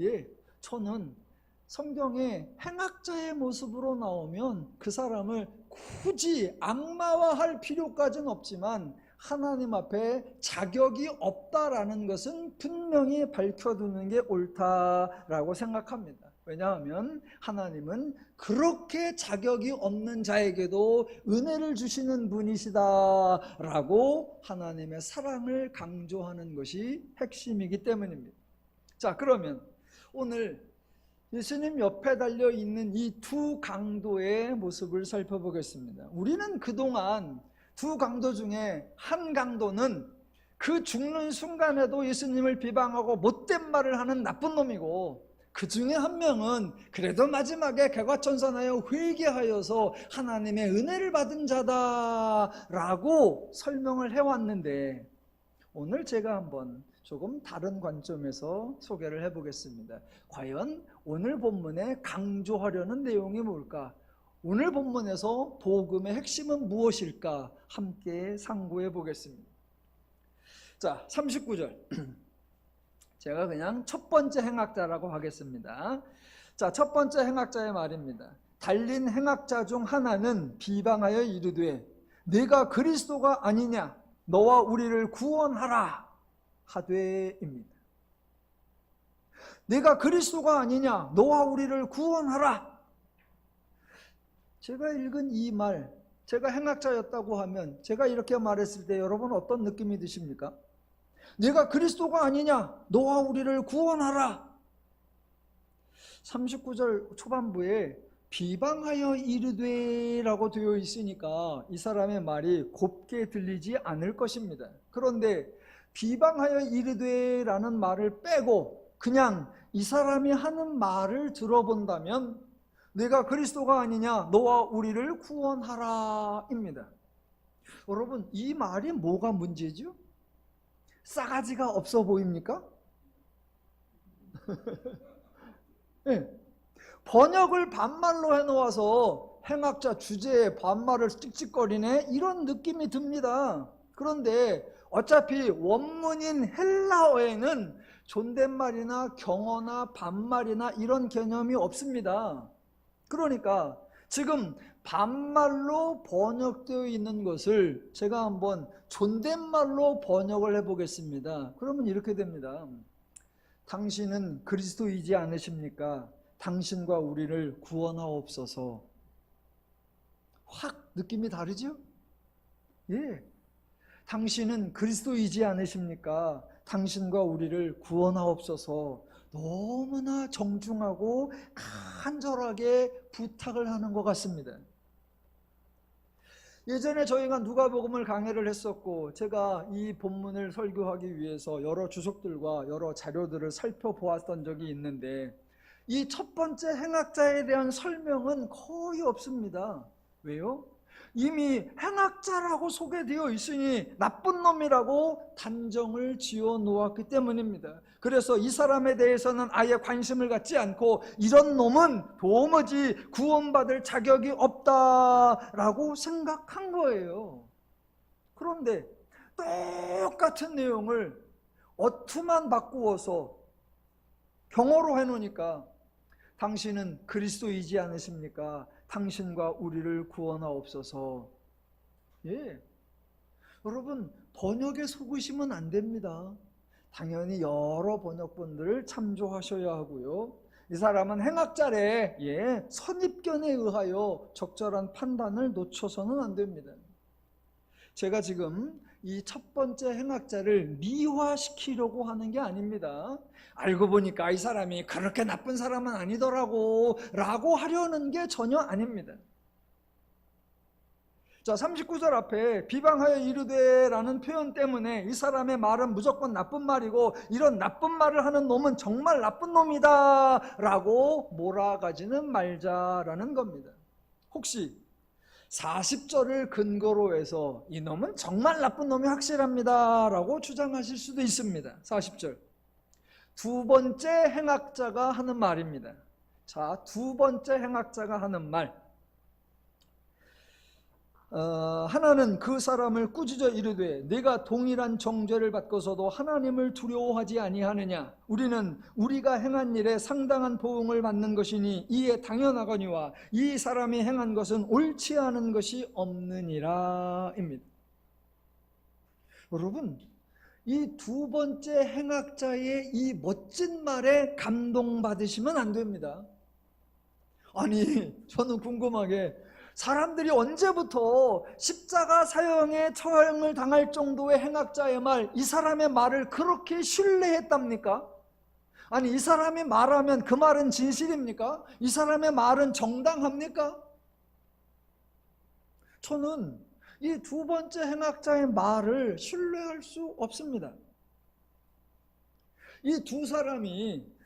예, 저는 성경에 행악자의 모습으로 나오면 그 사람을 굳이 악마화할 필요까지는 없지만 하나님 앞에 자격이 없다라는 것은 분명히 밝혀두는 게 옳다라고 생각합니다. 왜냐하면 하나님은 그렇게 자격이 없는 자에게도 은혜를 주시는 분이시다라고 하나님의 사랑을 강조하는 것이 핵심이기 때문입니다. 자, 그러면 오늘 예수님 옆에 달려있는 이 두 강도의 모습을 살펴보겠습니다. 우리는 그동안 두 강도 중에 한 강도는 그 죽는 순간에도 예수님을 비방하고 못된 말을 하는 나쁜 놈이고, 그 중에 한 명은 그래도 마지막에 개과천선하여 회개하여서 하나님의 은혜를 받은 자다라고 설명을 해왔는데, 오늘 제가 한번 조금 다른 관점에서 소개를 해보겠습니다. 과연 오늘 본문에 강조하려는 내용이 뭘까? 오늘 본문에서 복음의 핵심은 무엇일까? 함께 상고해 보겠습니다. 자, 39절. 제가 그냥 첫 번째 행악자라고 하겠습니다. 자, 첫 번째 행악자의 말입니다. 달린 행악자 중 하나는 비방하여 이르되 네가 그리스도가 아니냐, 너와 우리를 구원하라 하되입니다. 내가 그리스도가 아니냐, 너와 우리를 구원하라. 제가 읽은 이 말, 제가 행악자였다고 하면 제가 이렇게 말했을 때 여러분 어떤 느낌이 드십니까? 내가 그리스도가 아니냐, 너와 우리를 구원하라. 39절 초반부에 비방하여 이르되 라고 되어 있으니까 이 사람의 말이 곱게 들리지 않을 것입니다. 그런데 비방하여 이르되 라는 말을 빼고 그냥 이 사람이 하는 말을 들어본다면 내가 그리스도가 아니냐, 너와 우리를 구원하라 입니다. 여러분, 이 말이 뭐가 문제죠? 싸가지가 없어 보입니까? 네. 번역을 반말로 해놓아서 행악자 주제에 반말을 찍찍거리네, 이런 느낌이 듭니다. 그런데 어차피 원문인 헬라어에는 존댓말이나 경어나 반말이나 이런 개념이 없습니다. 그러니까 지금 반말로 번역되어 있는 것을 제가 한번 존댓말로 번역을 해보겠습니다. 그러면 이렇게 됩니다. 당신은 그리스도이지 않으십니까? 당신과 우리를 구원하옵소서. 확 느낌이 다르죠? 예. 당신은 그리스도이지 않으십니까? 당신과 우리를 구원하옵소서. 너무나 정중하고 간절하게 부탁을 하는 것 같습니다. 예전에 저희가 누가복음을 강해를 했었고, 제가 이 본문을 설교하기 위해서 여러 주석들과 여러 자료들을 살펴보았던 적이 있는데, 이 첫 번째 행악자에 대한 설명은 거의 없습니다. 왜요? 이미 행악자라고 소개되어 있으니 나쁜 놈이라고 단정을 지어 놓았기 때문입니다. 그래서 이 사람에 대해서는 아예 관심을 갖지 않고 이런 놈은 도무지 구원받을 자격이 없다라고 생각한 거예요. 그런데 똑같은 내용을 어투만 바꾸어서 경어로 해놓으니까 당신은 그리스도이지 않으십니까? 당신과 우리를 구원하옵소서. 예, 여러분, 번역에 속으시면 안 됩니다. 당연히 여러 번역본들을 참조하셔야 하고요. 이 사람은 행악자래. 예, 선입견에 의하여 적절한 판단을 놓쳐서는 안 됩니다. 제가 지금 이 첫 번째 행악자를 미화시키려고 하는 게 아닙니다. 알고 보니까 이 사람이 그렇게 나쁜 사람은 아니더라고 라고 하려는 게 전혀 아닙니다. 자, 39절 앞에 비방하여 이르되 라는 표현 때문에 이 사람의 말은 무조건 나쁜 말이고 이런 나쁜 말을 하는 놈은 정말 나쁜 놈이다 라고 몰아가지는 말자라는 겁니다. 혹시 40절을 근거로 해서 이 놈은 정말 나쁜 놈이 확실합니다 라고 주장하실 수도 있습니다. 40절, 두 번째 행악자가 하는 말입니다. 자, 두 번째 행악자가 하는 말. 하나는 그 사람을 꾸짖어 이르되 네가 동일한 정죄를 받고서도 하나님을 두려워하지 아니하느냐. 우리는 우리가 행한 일에 상당한 보응을 받는 것이니 이에 당연하거니와 이 사람이 행한 것은 옳지 않은 것이 없느니라 입니다. 여러분, 이 두 번째 행악자의 이 멋진 말에 감동받으시면 안 됩니다. 아니, 저는 궁금하게 사람들이 언제부터 십자가 사형에 처형을 당할 정도의 행악자의 말, 이 사람의 말을 그렇게 신뢰했답니까? 아니, 이 사람이 말하면 그 말은 진실입니까? 이 사람의 말은 정당합니까? 저는 이 두 번째 행악자의 말을 신뢰할 수 없습니다. 이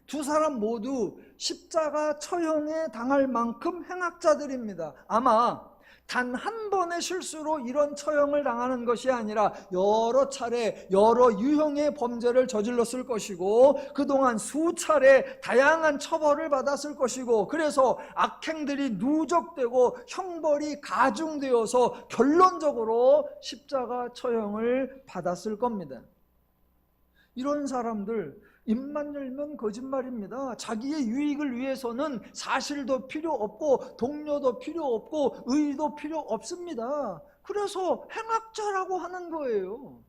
두 사람 모두 십자가 처형에 당할 만큼 행악자들입니다. 아마 단 한 번의 실수로 이런 처형을 당하는 것이 아니라 여러 차례 여러 유형의 범죄를 저질렀을 것이고 그동안 수차례 다양한 처벌을 받았을 것이고 그래서 악행들이 누적되고 형벌이 가중되어서 결론적으로 십자가 처형을 받았을 겁니다. 이런 사람들 입만 열면 거짓말입니다. 자기의 유익을 위해서는 사실도 필요 없고 동료도 필요 없고 의도 필요 없습니다. 그래서 행악자라고 하는 거예요.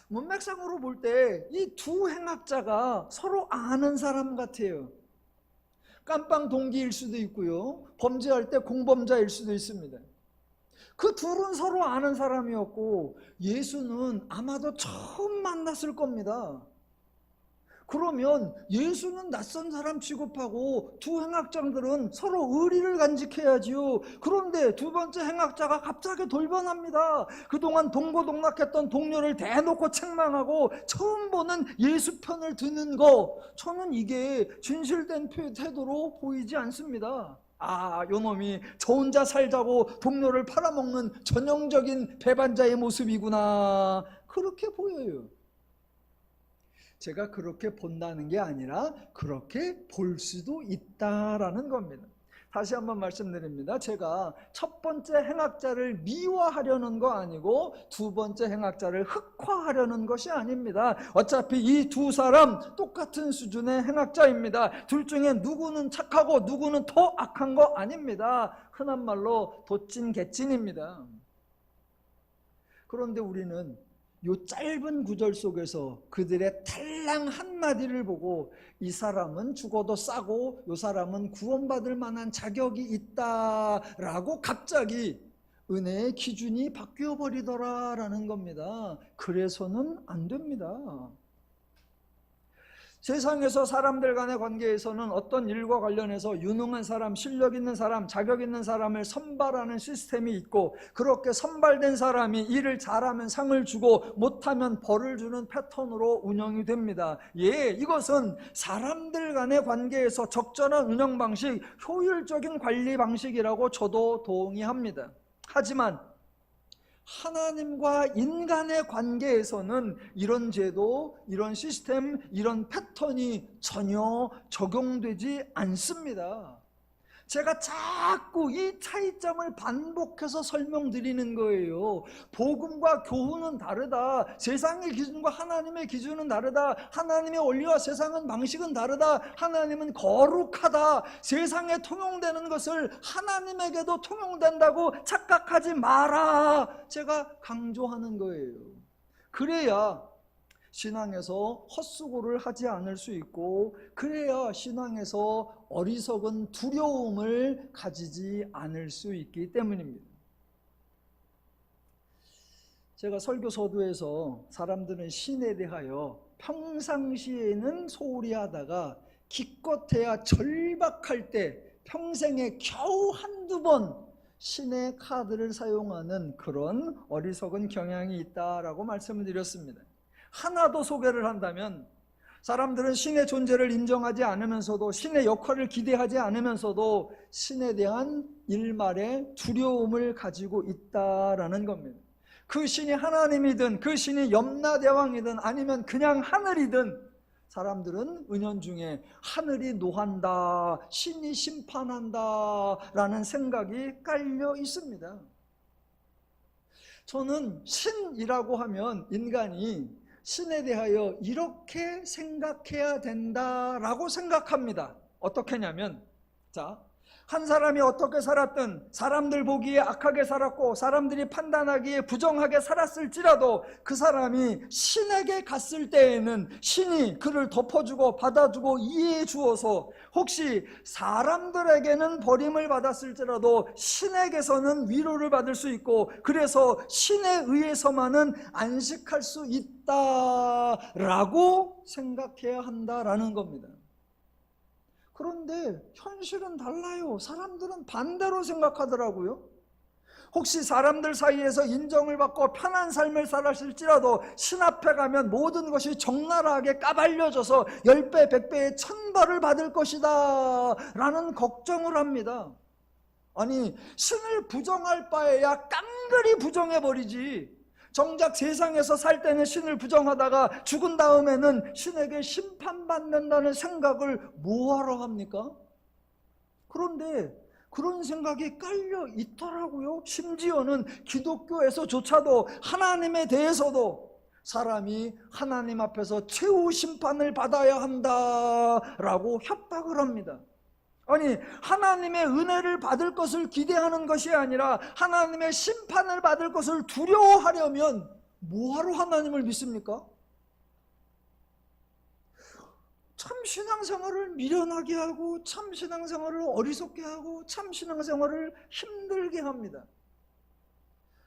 문맥상으로 볼 때 이 두 행악자가 서로 아는 사람 같아요. 깜빵 동기일 수도 있고요, 범죄할 때 공범자일 수도 있습니다. 그 둘은 서로 아는 사람이었고 예수는 아마도 처음 만났을 겁니다. 그러면 예수는 낯선 사람 취급하고 두 행악자들은 서로 의리를 간직해야지요. 그런데 두 번째 행악자가 갑자기 돌변합니다. 그동안 동고동락했던 동료를 대놓고 책망하고 처음 보는 예수 편을 드는 거, 저는 이게 진실된 태도로 보이지 않습니다. 아, 요놈이 저 혼자 살자고 동료를 팔아먹는 전형적인 배반자의 모습이구나, 그렇게 보여요. 제가 그렇게 본다는 게 아니라 그렇게 볼 수도 있다라는 겁니다. 다시 한번 말씀드립니다. 제가 첫 번째 행악자를 미화하려는 거 아니고 두 번째 행악자를 흑화하려는 것이 아닙니다. 어차피 이 두 사람 똑같은 수준의 행악자입니다. 둘 중에 누구는 착하고 누구는 더 악한 거 아닙니다. 흔한 말로 도찐개찐입니다. 그런데 우리는 이 짧은 구절 속에서 그들의 탈랑 한마디를 보고 이 사람은 죽어도 싸고 이 사람은 구원받을 만한 자격이 있다라고 갑자기 은혜의 기준이 바뀌어 버리더라라는 겁니다. 그래서는 안 됩니다. 세상에서 사람들 간의 관계에서는 어떤 일과 관련해서 유능한 사람, 실력 있는 사람, 자격 있는 사람을 선발하는 시스템이 있고 그렇게 선발된 사람이 일을 잘하면 상을 주고 못하면 벌을 주는 패턴으로 운영이 됩니다. 예, 이것은 사람들 간의 관계에서 적절한 운영 방식, 효율적인 관리 방식이라고 저도 동의합니다. 하지만 하나님과 인간의 관계에서는 이런 제도, 이런 시스템, 이런 패턴이 전혀 적용되지 않습니다. 제가 자꾸 이 차이점을 반복해서 설명드리는 거예요. 복음과 교훈은 다르다. 세상의 기준과 하나님의 기준은 다르다. 하나님의 원리와 세상의 방식은 다르다. 하나님은 거룩하다. 세상에 통용되는 것을 하나님에게도 통용된다고 착각하지 마라. 제가 강조하는 거예요. 그래야 신앙에서 헛수고를 하지 않을 수 있고 그래야 신앙에서 어리석은 두려움을 가지지 않을 수 있기 때문입니다. 제가 설교 서두에서 사람들은 신에 대하여 평상시에는 소홀히 하다가 기껏해야 절박할 때 평생에 겨우 한두 번 신의 카드를 사용하는 그런 어리석은 경향이 있다라고 말씀을 드렸습니다. 하나 더 소개를 한다면 사람들은 신의 존재를 인정하지 않으면서도 신의 역할을 기대하지 않으면서도 신에 대한 일말의 두려움을 가지고 있다라는 겁니다. 그 신이 하나님이든 그 신이 염라대왕이든 아니면 그냥 하늘이든 사람들은 은연중에 하늘이 노한다, 신이 심판한다 라는 생각이 깔려 있습니다. 저는 신이라고 하면 인간이 신에 대하여 이렇게 생각해야 된다라고 생각합니다. 어떻게 하냐면, 자, 한 사람이 어떻게 살았든 사람들 보기에 악하게 살았고 사람들이 판단하기에 부정하게 살았을지라도 그 사람이 신에게 갔을 때에는 신이 그를 덮어주고 받아주고 이해해 주어서 혹시 사람들에게는 버림을 받았을지라도 신에게서는 위로를 받을 수 있고 그래서 신에 의해서만은 안식할 수 있다라고 생각해야 한다라는 겁니다. 그런데 현실은 달라요. 사람들은 반대로 생각하더라고요. 혹시 사람들 사이에서 인정을 받고 편한 삶을 살았을지라도 신 앞에 가면 모든 것이 적나라하게 까발려져서 10배, 100배의 천벌을 받을 것이다 라는 걱정을 합니다. 아니, 신을 부정할 바에야 깡그리 부정해버리지, 정작 세상에서 살 때는 신을 부정하다가 죽은 다음에는 신에게 심판받는다는 생각을 뭐하러 합니까? 그런데 그런 생각이 깔려 있더라고요. 심지어는 기독교에서조차도 하나님에 대해서도 사람이 하나님 앞에서 최후 심판을 받아야 한다라고 협박을 합니다. 아니, 하나님의 은혜를 받을 것을 기대하는 것이 아니라 하나님의 심판을 받을 것을 두려워하려면 뭐하러 하나님을 믿습니까? 참 신앙생활을 미련하게 하고 참 신앙생활을 어리석게 하고 참 신앙생활을 힘들게 합니다.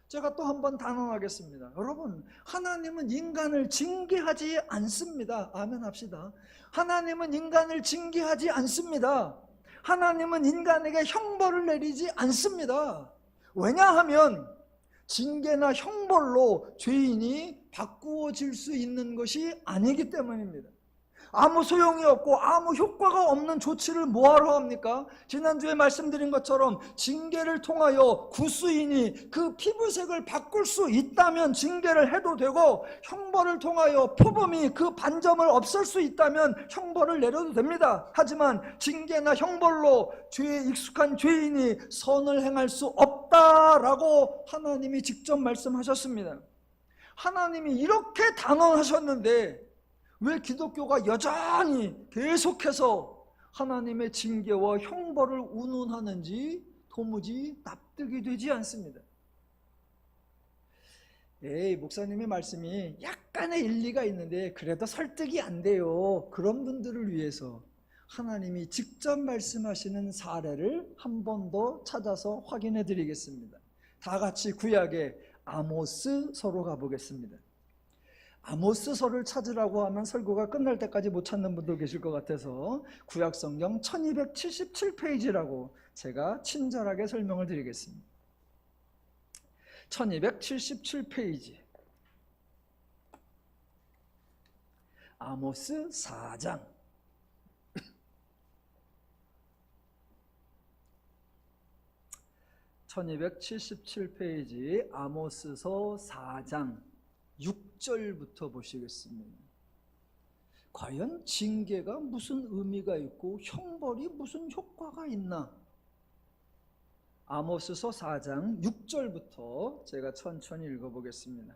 제가 또 한번 단언하겠습니다. 여러분, 하나님은 인간을 징계하지 않습니다. 아멘 합시다. 하나님은 인간을 징계하지 않습니다. 하나님은 인간에게 형벌을 내리지 않습니다. 왜냐하면 징계나 형벌로 죄인이 바꾸어질 수 있는 것이 아니기 때문입니다. 아무 소용이 없고 아무 효과가 없는 조치를 뭐하러 합니까? 지난주에 말씀드린 것처럼 징계를 통하여 구수인이 그 피부색을 바꿀 수 있다면 징계를 해도 되고, 형벌을 통하여 표범이 그 반점을 없앨 수 있다면 형벌을 내려도 됩니다. 하지만 징계나 형벌로 죄에 익숙한 죄인이 선을 행할 수 없다라고 하나님이 직접 말씀하셨습니다. 하나님이 이렇게 단언하셨는데 왜 기독교가 여전히 계속해서 하나님의 징계와 형벌을 운운하는지 도무지 납득이 되지 않습니다. 목사님의 말씀이 약간의 일리가 있는데 그래도 설득이 안 돼요. 그런 분들을 위해서 하나님이 직접 말씀하시는 사례를 한 번 더 찾아서 확인해 드리겠습니다. 다 같이 구약의 아모스서로 가보겠습니다. 아모스서를 찾으라고 하면 설교가 끝날 때까지 못 찾는 분도 계실 것 같아서 구약성경 1277페이지라고 제가 친절하게 설명을 드리겠습니다. 1277페이지 아모스 4장. 1277페이지 아모스서 4장 6절부터 보시겠습니다. 과연 징계가 무슨 의미가 있고 형벌이 무슨 효과가 있나? 아모스서 4장 6절부터 제가 천천히 읽어보겠습니다.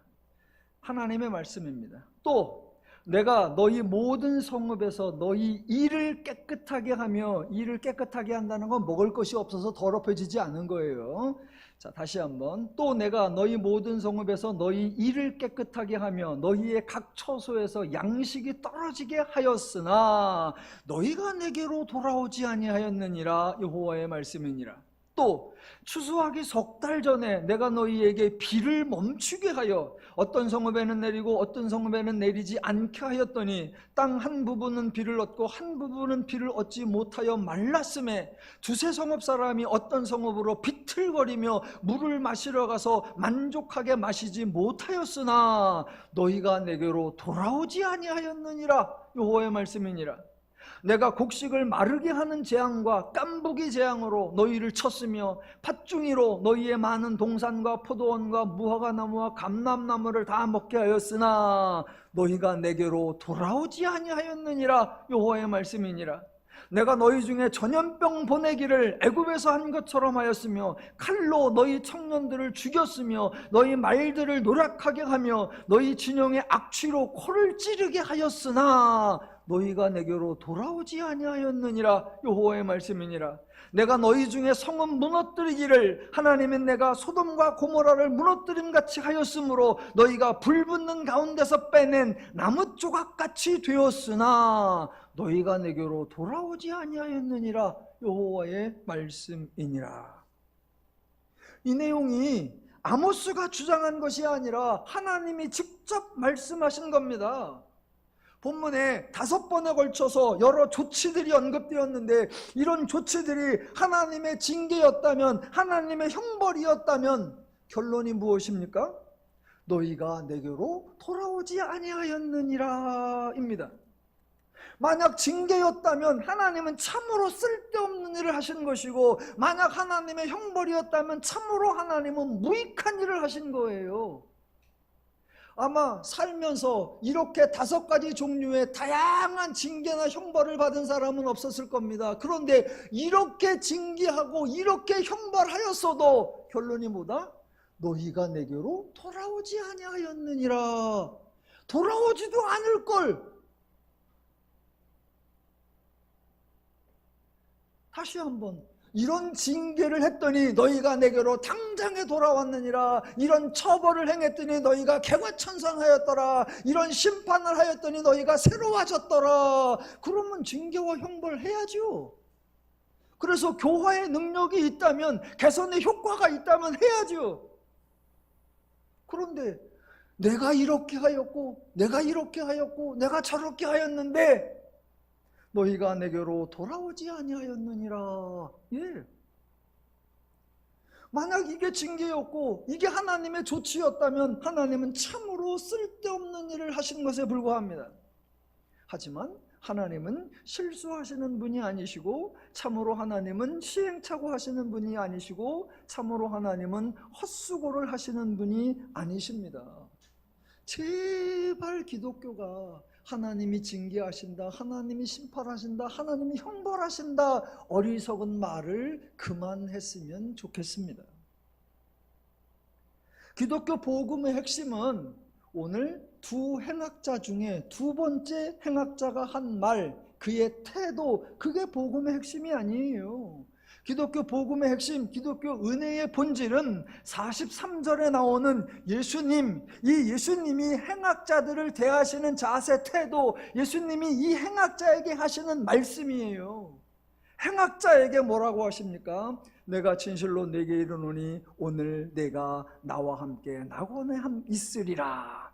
하나님의 말씀입니다. 또 내가 너희 모든 성읍에서 너희 이를 깨끗하게 하며, 이를 깨끗하게 한다는 건 먹을 것이 없어서 더럽혀지지 않은 거예요. 자, 다시 한번. 또 내가 너희 모든 성읍에서 너희 이를 깨끗하게 하며 너희의 각 처소에서 양식이 떨어지게 하였으나 너희가 내게로 돌아오지 아니하였느니라. 여호와의 말씀이니라. 또 추수하기 3달 전에 내가 너희에게 비를 멈추게 하여 어떤 성읍에는 내리고 어떤 성읍에는 내리지 않게 하였더니 땅 한 부분은 비를 얻고 한 부분은 비를 얻지 못하여 말랐음에 두세 성읍 사람이 어떤 성읍으로 비틀거리며 물을 마시러 가서 만족하게 마시지 못하였으나 너희가 내게로 돌아오지 아니하였느니라. 여호와의 말씀이니라. 내가 곡식을 마르게 하는 재앙과 깐부기 재앙으로 너희를 쳤으며 팥중이로 너희의 많은 동산과 포도원과 무화과나무와 감람나무를 다 먹게 하였으나 너희가 내게로 돌아오지 아니하였느니라. 여호와의 말씀이니라. 내가 너희 중에 전염병 보내기를 애굽에서 한 것처럼 하였으며 칼로 너희 청년들을 죽였으며 너희 말들을 노랗게 하며 너희 진영의 악취로 코를 찌르게 하였으나 너희가 내게로 돌아오지 아니하였느니라. 여호와의 말씀이니라. 내가 너희 중에 성은 무너뜨리기를 하나님은 내가 소돔과 고모라를 무너뜨림같이 하였으므로 너희가 불붙는 가운데서 빼낸 나무 조각같이 되었으나 너희가 내게로 돌아오지 아니하였느니라. 여호와의 말씀이니라. 이 내용이 아모스가 주장한 것이 아니라 하나님이 직접 말씀하신 겁니다. 본문에 5번에 걸쳐서 여러 조치들이 언급되었는데 이런 조치들이 하나님의 징계였다면, 하나님의 형벌이었다면 결론이 무엇입니까? 너희가 내게로 돌아오지 아니하였느니라 입니다. 만약 징계였다면 하나님은 참으로 쓸데없는 일을 하신 것이고, 만약 하나님의 형벌이었다면 참으로 하나님은 무익한 일을 하신 거예요. 아마 살면서 이렇게 5가지 종류의 다양한 징계나 형벌을 받은 사람은 없었을 겁니다. 그런데 이렇게 징계하고 이렇게 형벌하였어도 결론이 뭐다? 너희가 내게로 돌아오지 아니하였느니라. 돌아오지도 않을 걸. 다시 한번, 이런 징계를 했더니 너희가 내게로 당장에 돌아왔느니라. 이런 처벌을 행했더니 너희가 개과천선하였더라. 이런 심판을 하였더니 너희가 새로워졌더라. 그러면 징계와 형벌을 해야죠. 그래서 교화의 능력이 있다면, 개선의 효과가 있다면 해야죠. 그런데 내가 이렇게 하였고 내가 이렇게 하였고 내가 저렇게 하였는데 너희가 내게로 돌아오지 아니하였느니라. 예. 만약 이게 징계였고 이게 하나님의 조치였다면 하나님은 참으로 쓸데없는 일을 하신 것에 불과합니다. 하지만 하나님은 실수하시는 분이 아니시고, 참으로 하나님은 시행착오 하시는 분이 아니시고, 참으로 하나님은 헛수고를 하시는 분이 아니십니다. 제발 기독교가 하나님이 징계하신다, 하나님이 심판하신다, 하나님이 형벌하신다, 어리석은 말을 그만했으면 좋겠습니다. 기독교 복음의 핵심은 오늘 두 행악자 중에 2번째 행악자가 한 말, 그의 태도, 그게 복음의 핵심이 아니에요. 기독교 복음의 핵심, 기독교 은혜의 본질은 43절에 나오는 예수님, 이 예수님이 행악자들을 대하시는 자세, 태도, 예수님이 이 행악자에게 하시는 말씀이에요. 행악자에게 뭐라고 하십니까? 내가 진실로 내게 이르노니 오늘 내가 나와 함께 낙원에 있으리라.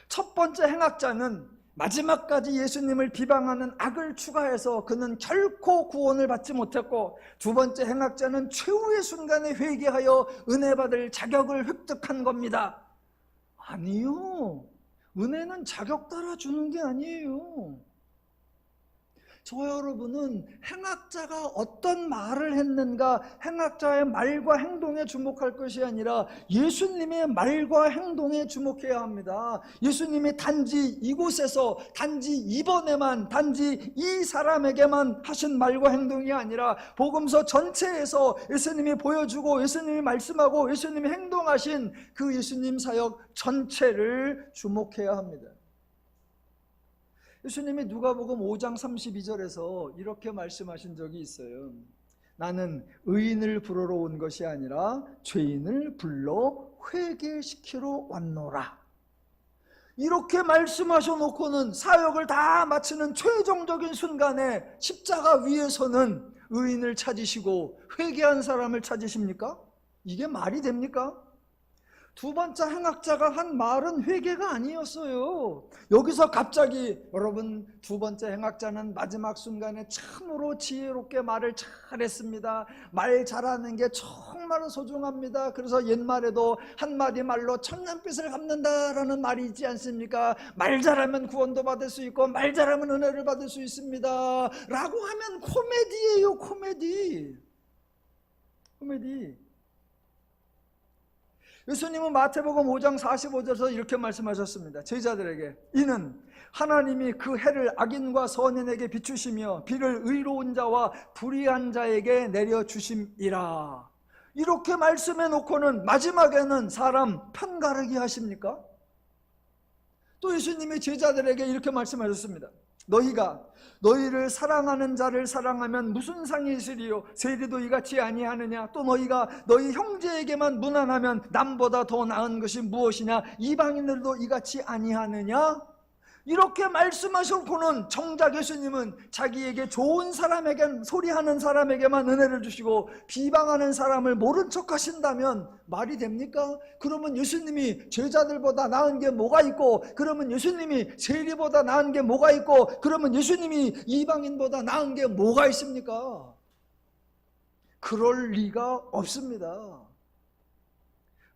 첫 번째 행악자는 마지막까지 예수님을 비방하는 악을 추가해서 그는 결코 구원을 받지 못했고, 두 번째 행악자는 최후의 순간에 회개하여 은혜 받을 자격을 획득한 겁니다. 아니요, 은혜는 자격 따라 주는 게 아니에요. 저와 여러분은 행악자가 어떤 말을 했는가, 행악자의 말과 행동에 주목할 것이 아니라 예수님의 말과 행동에 주목해야 합니다. 예수님이 단지 이곳에서, 단지 이번에만, 단지 이 사람에게만 하신 말과 행동이 아니라 복음서 전체에서 예수님이 보여주고 예수님이 말씀하고 예수님이 행동하신 그 예수님 사역 전체를 주목해야 합니다. 예수님이 누가복음 5장 32절에서 이렇게 말씀하신 적이 있어요. 나는 의인을 부르러 온 것이 아니라 죄인을 불러 회개시키러 왔노라. 이렇게 말씀하셔 놓고는 사역을 다 마치는 최종적인 순간에 십자가 위에서는 의인을 찾으시고 회개한 사람을 찾으십니까? 이게 말이 됩니까? 두 번째 행악자가 한 말은 회개가 아니었어요. 여기서 갑자기, 여러분, 두 번째 행악자는 마지막 순간에 참으로 지혜롭게 말을 잘했습니다. 말 잘하는 게 정말 소중합니다. 그래서 옛말에도 한마디 말로 천년빛을 갚는다라는 말이 있지 않습니까? 말 잘하면 구원도 받을 수 있고 말 잘하면 은혜를 받을 수 있습니다 라고 하면 코미디예요. 코미디. 예수님은 마태복음 5장 45절에서 이렇게 말씀하셨습니다. 제자들에게 이는 하나님이 그 해를 악인과 선인에게 비추시며 비를 의로운 자와 불의한 자에게 내려주심이라. 이렇게 말씀해 놓고는 마지막에는 사람 편가르기 하십니까? 또 예수님이 제자들에게 이렇게 말씀하셨습니다. 너희가 너희를 사랑하는 자를 사랑하면 무슨 상이 있으리요? 세리도 이같이 아니하느냐? 또 너희가 너희 형제에게만 무난하면 남보다 더 나은 것이 무엇이냐? 이방인들도 이같이 아니하느냐? 이렇게 말씀하셨고는 정작 예수님은 자기에게 좋은 사람에게, 소리하는 사람에게만 은혜를 주시고 비방하는 사람을 모른 척 하신다면 말이 됩니까? 그러면 예수님이 제자들보다 나은 게 뭐가 있고, 그러면 예수님이 세리보다 나은 게 뭐가 있고, 그러면 예수님이 이방인보다 나은 게 뭐가 있습니까? 그럴 리가 없습니다.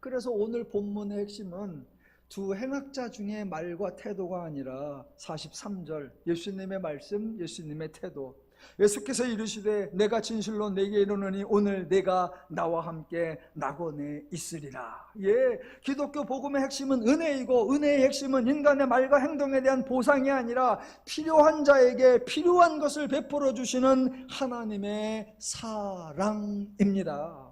그래서 오늘 본문의 핵심은 두 행악자 중에 말과 태도가 아니라 43절 예수님의 말씀, 예수님의 태도. 예수께서 이르시되 내가 진실로 내게 이르노니 오늘 내가 나와 함께 낙원에 있으리라. 예, 기독교 복음의 핵심은 은혜이고 은혜의 핵심은 인간의 말과 행동에 대한 보상이 아니라 필요한 자에게 필요한 것을 베풀어 주시는 하나님의 사랑입니다.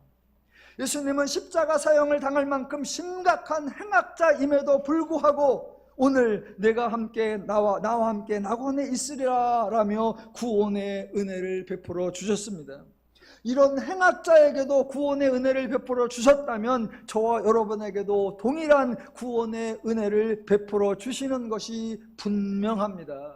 예수님은 십자가 사형을 당할 만큼 심각한 행악자임에도 불구하고 오늘 내가 함께 나와 함께 낙원에 있으리라 라며 구원의 은혜를 베풀어 주셨습니다. 이런 행악자에게도 구원의 은혜를 베풀어 주셨다면 저와 여러분에게도 동일한 구원의 은혜를 베풀어 주시는 것이 분명합니다.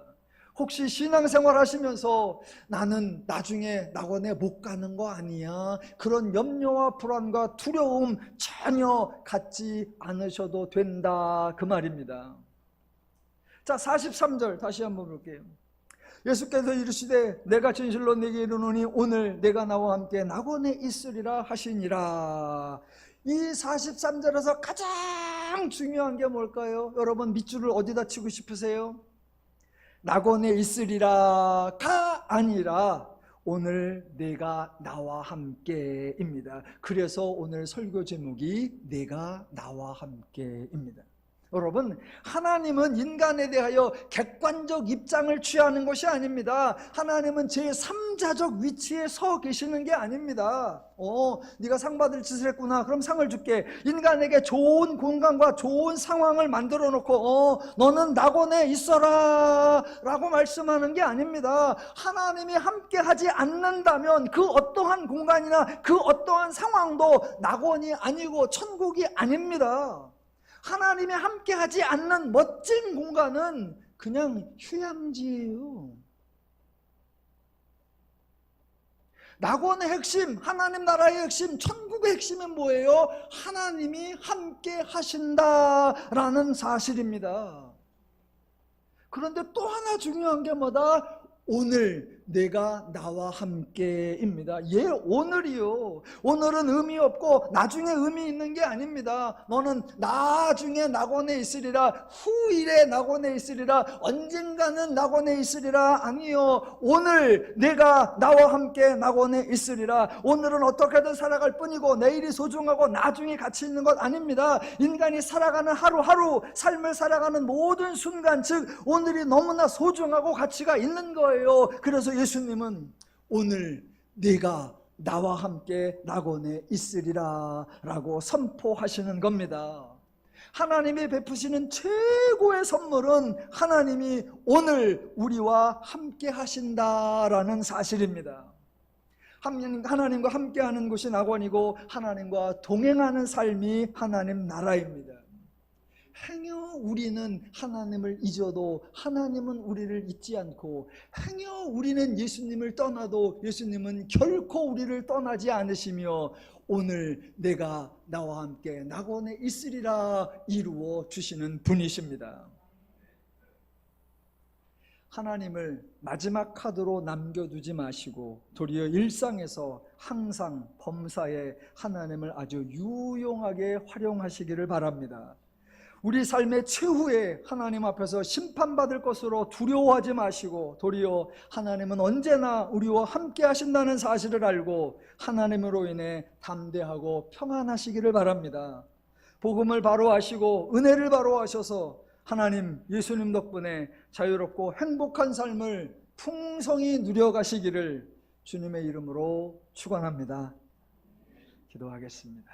혹시 신앙생활 하시면서 나는 나중에 낙원에 못 가는 거 아니야? 그런 염려와 불안과 두려움 전혀 갖지 않으셔도 된다, 그 말입니다. 자, 43절 다시 한번 볼게요. 예수께서 이르시되 내가 진실로 내게 이르노니 오늘 내가 나와 함께 낙원에 있으리라 하시니라. 이 43절에서 가장 중요한 게 뭘까요? 여러분 밑줄을 어디다 치고 싶으세요? 낙원에 있으리라가 아니라 오늘 내가 나와 함께입니다. 그래서 오늘 설교 제목이 내가 나와 함께입니다. 여러분, 하나님은 인간에 대하여 객관적 입장을 취하는 것이 아닙니다. 하나님은 제3자적 위치에 서 계시는 게 아닙니다. 네가 상 받을 짓을 했구나, 그럼 상을 줄게. 인간에게 좋은 공간과 좋은 상황을 만들어 놓고 너는 낙원에 있어라 라고 말씀하는 게 아닙니다. 하나님이 함께 하지 않는다면 그 어떠한 공간이나 그 어떠한 상황도 낙원이 아니고 천국이 아닙니다. 하나님이 함께하지 않는 멋진 공간은 그냥 휴양지예요. 낙원의 핵심, 하나님 나라의 핵심, 천국의 핵심은 뭐예요? 하나님이 함께 하신다라는 사실입니다. 그런데 또 하나 중요한 게 뭐다? 오늘 내가 나와 함께입니다. 예, 오늘이요. 오늘은 의미 없고 나중에 의미 있는 게 아닙니다. 너는 나중에 낙원에 있으리라, 후일에 낙원에 있으리라, 언젠가는 낙원에 있으리라 아니요. 오늘 내가 나와 함께 낙원에 있으리라. 오늘은 어떻게든 살아갈 뿐이고 내일이 소중하고 나중에 가치 있는 것 아닙니다. 인간이 살아가는 하루하루, 삶을 살아가는 모든 순간, 즉 오늘이 너무나 소중하고 가치가 있는 거예요. 그래서 예수님은 오늘 내가 나와 함께 낙원에 있으리라 라고 선포하시는 겁니다. 하나님이 베푸시는 최고의 선물은 하나님이 오늘 우리와 함께 하신다라는 사실입니다. 하나님과 함께하는 곳이 낙원이고 하나님과 동행하는 삶이 하나님 나라입니다. 행여 우리는 하나님을 잊어도 하나님은 우리를 잊지 않고, 행여 우리는 예수님을 떠나도 예수님은 결코 우리를 떠나지 않으시며 오늘 내가 나와 함께 낙원에 있으리라 이루어 주시는 분이십니다. 하나님을 마지막 카드로 남겨두지 마시고 도리어 일상에서 항상 범사에 하나님을 아주 유용하게 활용하시기를 바랍니다. 우리 삶의 최후에 하나님 앞에서 심판받을 것으로 두려워하지 마시고 도리어 하나님은 언제나 우리와 함께 하신다는 사실을 알고 하나님으로 인해 담대하고 평안하시기를 바랍니다. 복음을 바로 아시고 은혜를 바로 아셔서 하나님 예수님 덕분에 자유롭고 행복한 삶을 풍성히 누려가시기를 주님의 이름으로 축원합니다. 기도하겠습니다.